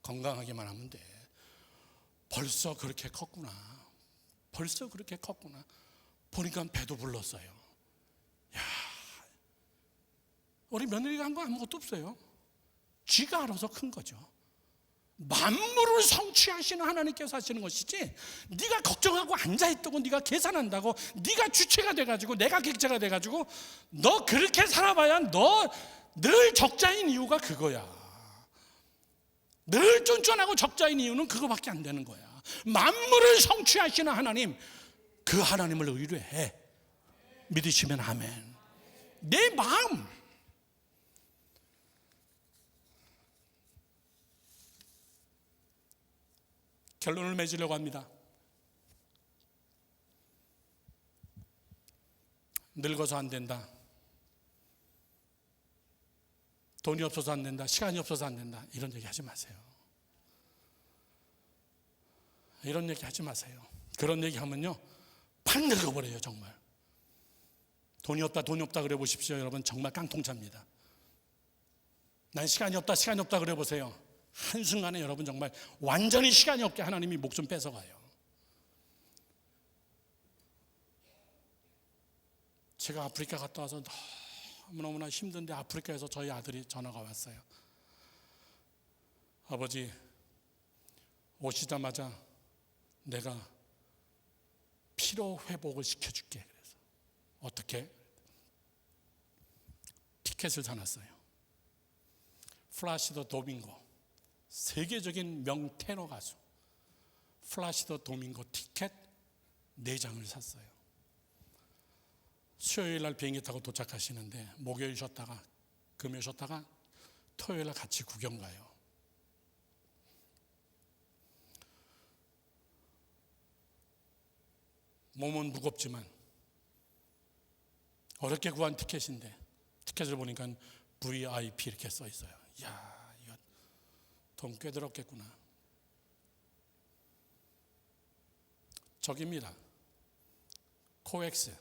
건강하게만 하면 돼. 벌써 그렇게 컸구나. 벌써 그렇게 컸구나. 보니까 배도 불렀어요. 야, 우리 며느리가 한 거 아무것도 없어요. 쥐가 알아서 큰 거죠. 만물을 성취하시는 하나님께서 하시는 것이지 네가 걱정하고 앉아있다고 네가 계산한다고 네가 주체가 돼가지고 내가 객체가 돼가지고 너 그렇게 살아봐야 너 늘 적자인 이유가 그거야. 늘 쫀쫀하고 적자인 이유는 그거밖에 안 되는 거야. 만물을 성취하시는 하나님, 그 하나님을 의뢰해. 믿으시면 아멘. 내 마음, 결론을 맺으려고 합니다. 늙어서 안 된다, 돈이 없어서 안 된다, 시간이 없어서 안 된다, 이런 얘기 하지 마세요. 이런 얘기 하지 마세요. 그런 얘기 하면요 팍 늙어버려요. 정말 돈이 없다 그래 보십시오. 여러분 정말 깡통차입니다. 난 시간이 없다 그래 보세요. 한순간에 여러분 정말 완전히 시간이 없게 하나님이 목숨 뺏어가요. 제가 아프리카 갔다 와서 너무너무나 힘든데 아프리카에서 저희 아들이 전화가 왔어요. 아버지, 오시자마자 내가 피로 회복을 시켜줄게. 그래서 어떻게? 티켓을 사놨어요. 플라시도 도밍고, 세계적인 명테너 가수 플라시도 도밍고 티켓 4장을 샀어요. 수요일 날 비행기 타고 도착하시는데 목요일 쉬었다가 금요일 쉬었다가 토요일 날 같이 구경 가요. 몸은 무겁지만 어렵게 구한 티켓인데 티켓을 보니까 VIP 이렇게 써 있어요. 이야, 이거 돈 꽤 들었겠구나. 저기입니다. 코엑스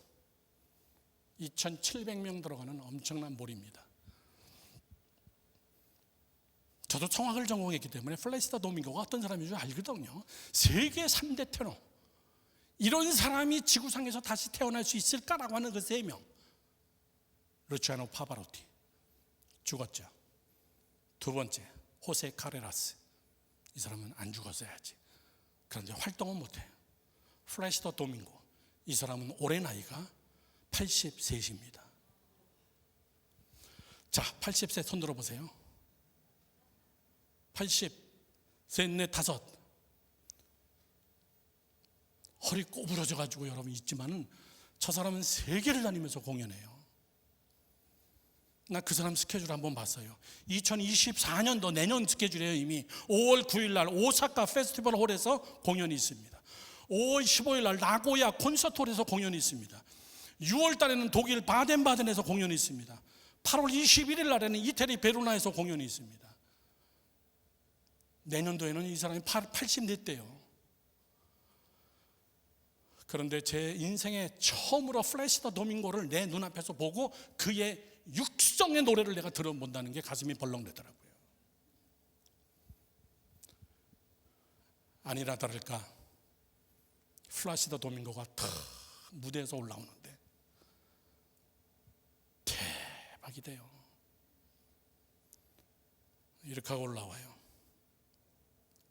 2,700명 들어가는 엄청난 몰입니다. 저도 성악을 전공했기 때문에 플라시도 도밍고가 어떤 사람인 줄 알거든요. 세계 3대 테너. 이런 사람이 지구상에서 다시 태어날 수 있을까라고 하는 그 3명. 루치아노 파바로티 죽었죠. 두 번째 호세 카레라스. 이 사람은 안 죽었어야지. 그런데 활동은 못해요. 플라시도 도밍고. 이 사람은 올해 나이가 83입니다. 자, 80세 손 들어보세요. 80, 셋, 넷, 다섯. 허리 꼬부러져 가지고 여러분 있지만은 저 사람은 세계를 다니면서 공연해요. 나 그 사람 스케줄 한번 봤어요. 2024년도 내년 스케줄이에요. 이미 5월 9일 날 오사카 페스티벌 홀에서 공연이 있습니다. 5월 15일 날 나고야 콘서트 홀에서 공연이 있습니다. 6월 달에는 독일 바덴바덴에서 공연이 있습니다. 8월 21일 날에는 이태리 베로나에서 공연이 있습니다. 내년도에는 이 사람이 84대요. 그런데 제 인생에 처음으로 플라시도 도밍고를 내 눈앞에서 보고 그의 육성의 노래를 내가 들어본다는 게 가슴이 벌렁대더라고요. 아니라 다를까 플라시도 도밍고가 탁 무대에서 올라오는데 대박이 돼요. 이렇게 하고 올라와요.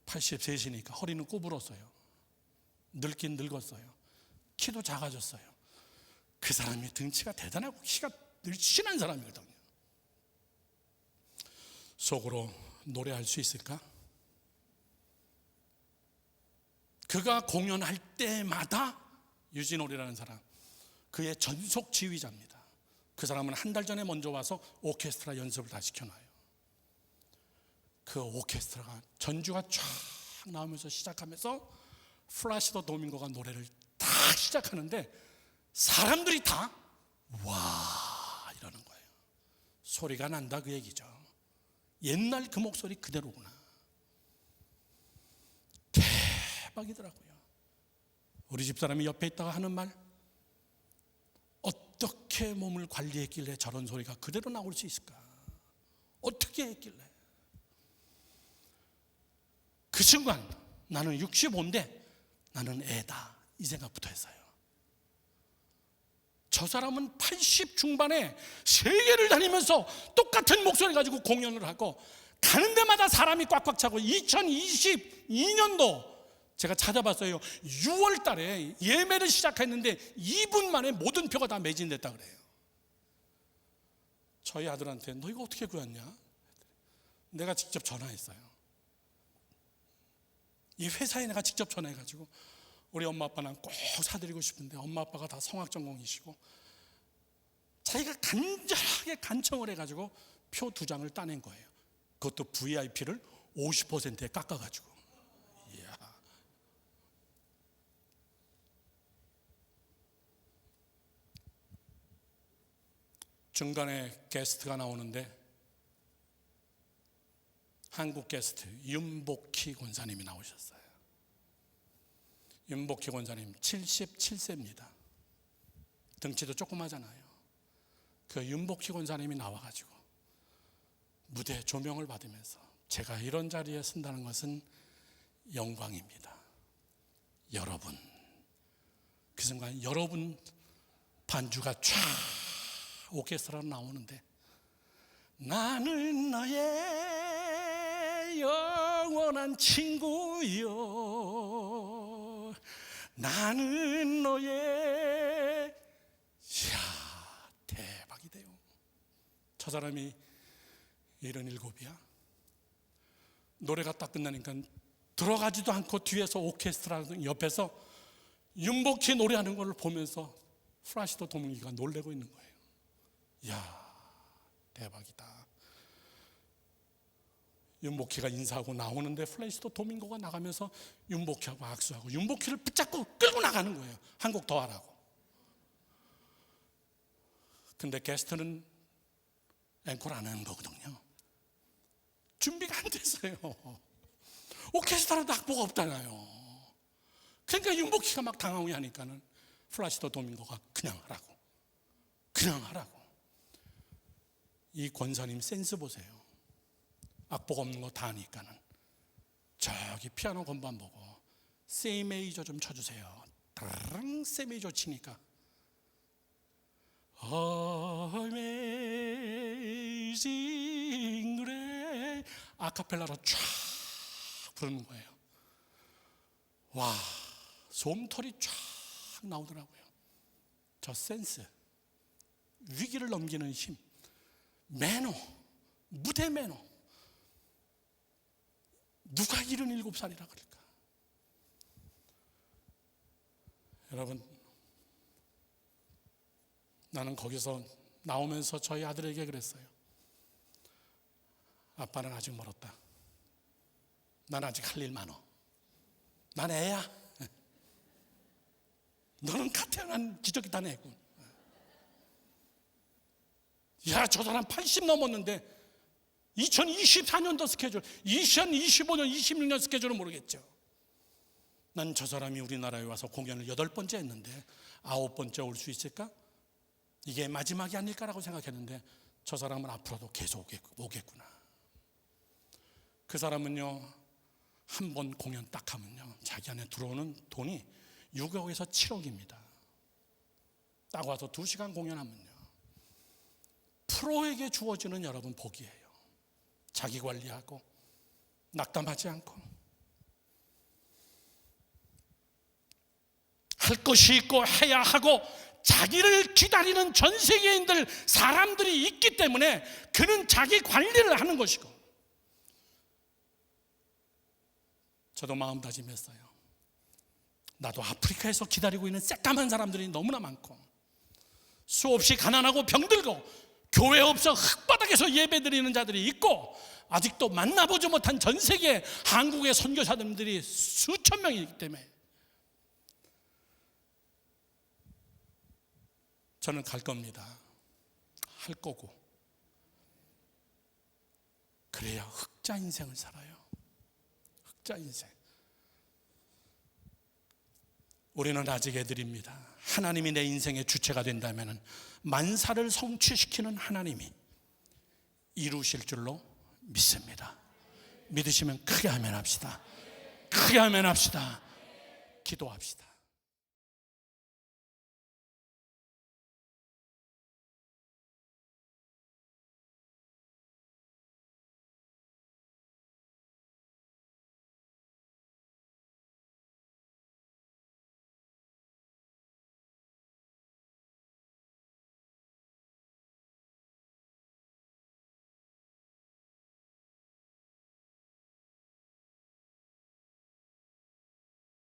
83이니까 허리는 구부렀어요. 늙긴 늙었어요. 키도 작아졌어요. 그 사람이 등치가 대단하고 키가 늘씬한 사람이거든요. 속으로 노래할 수 있을까? 그가 공연할 때마다 유진올이라는 사람, 그의 전속 지휘자입니다. 그 사람은 한 달 전에 먼저 와서 오케스트라 연습을 다 시켜놔요. 그 오케스트라가 전주가 쫙 나오면서 시작하면서 플라시도 도밍고가 노래를 딱 시작하는데 사람들이 다 와 이러는 거예요. 소리가 난다 그 얘기죠. 옛날 그 목소리 그대로구나. 대박이더라고요. 우리 집사람이 옆에 있다가 하는 말, 어떻게 몸을 관리했길래 저런 소리가 그대로 나올 수 있을까? 어떻게 했길래? 그 순간 나는 65인데 나는 애다 이 생각부터 했어요. 저 사람은 80 중반에 세계를 다니면서 똑같은 목소리 가지고 공연을 하고 가는 데마다 사람이 꽉꽉 차고 2022년도 제가 찾아봤어요. 6월 달에 예매를 시작했는데 2분 만에 모든 표가 다 매진됐다 그래요. 저희 아들한테 너 이거 어떻게 구했냐? 내가 직접 전화했어요. 이 회사에 내가 직접 전화해가지고 우리 엄마 아빠는 꼭 사드리고 싶은데 엄마 아빠가 다 성악 전공이시고 자기가 간절하게 간청을 해가지고 표 2장을 따낸 거예요. 그것도 VIP를 50%에 깎아가지고. 이야. 중간에 게스트가 나오는데 한국 게스트 윤복희 권사님이 나오셨어요. 윤복희 권사님 77세입니다. 등치도 조그마잖아요. 그 윤복희 권사님이 나와가지고 무대 조명을 받으면서 제가 이런 자리에 쓴다는 것은 영광입니다. 여러분, 그 순간 여러분 반주가 쫙 오케스트라로 나오는데 나는 너의 영원한 친구요, 나는 너의, 이야, 대박이돼요. 저 사람이 77이야. 노래가 딱 끝나니까 들어가지도 않고 뒤에서 오케스트라 옆에서 윤복희 노래하는 걸 보면서 플라시도 도민기가 놀래고 있는 거예요. 이야, 대박이다. 윤복희가 인사하고 나오는데 플라시도 도민고가 나가면서 윤복희하고 악수하고 윤복희를 붙잡고 끌고 나가는 거예요. 한 곡 더 하라고. 근데 게스트는 앵콜 안 하는 거거든요. 준비가 안 됐어요. 오케스트라도 악보가 없잖아요. 그러니까 윤복희가 막 당황해 하니까는 플라시도 도민고가 그냥 하라고. 이 권사님 센스 보세요. 악보가 없는 거 다 아니까는 저기 피아노 건반 보고 C 메이저 좀 쳐주세요. 따랑 C 메이저 치니까 Amazing Grace 아카펠라로 쫙 부르는 거예요. 와, 솜털이 쫙 나오더라고요. 저 센스, 위기를 넘기는 힘, 매너, 무대 매너. 누가 77살이라 그럴까? 여러분, 나는 거기서 나오면서 저희 아들에게 그랬어요. 아빠는 아직 멀었다. 난 아직 할 일 많어. 난 애야. 너는 갓 태어난 기저귀 단 애군. 야, 저 사람 80 넘었는데 2024년도 스케줄, 2025년, 26년 스케줄은 모르겠죠. 난 저 사람이 우리나라에 와서 공연을 8번째 했는데 9번째 올 수 있을까? 이게 마지막이 아닐까라고 생각했는데 저 사람은 앞으로도 계속 오겠구나. 그 사람은요, 한 번 공연 딱 하면요, 자기 안에 들어오는 돈이 6억에서 7억입니다. 딱 와서 2시간 공연하면요, 프로에게 주어지는 여러분 복이에요. 자기 관리하고 낙담하지 않고 할 것이 있고 해야 하고 자기를 기다리는 전 세계인들 사람들이 있기 때문에 그는 자기 관리를 하는 것이고, 저도 마음다짐했어요. 나도 아프리카에서 기다리고 있는 새까만 사람들이 너무나 많고 수없이 가난하고 병들고 교회 없어 흙바닥에서 예배드리는 자들이 있고 아직도 만나보지 못한 전 세계 한국의 선교사님들이 수천 명이기 때문에 저는 갈 겁니다. 할 거고. 그래야 흑자 인생을 살아요. 흑자 인생. 우리는 아직 애들입니다. 하나님이 내 인생의 주체가 된다면 만사를 성취시키는 하나님이 이루실 줄로 믿습니다. 믿으시면 크게 아멘 합시다. 크게 아멘 합시다. 기도합시다.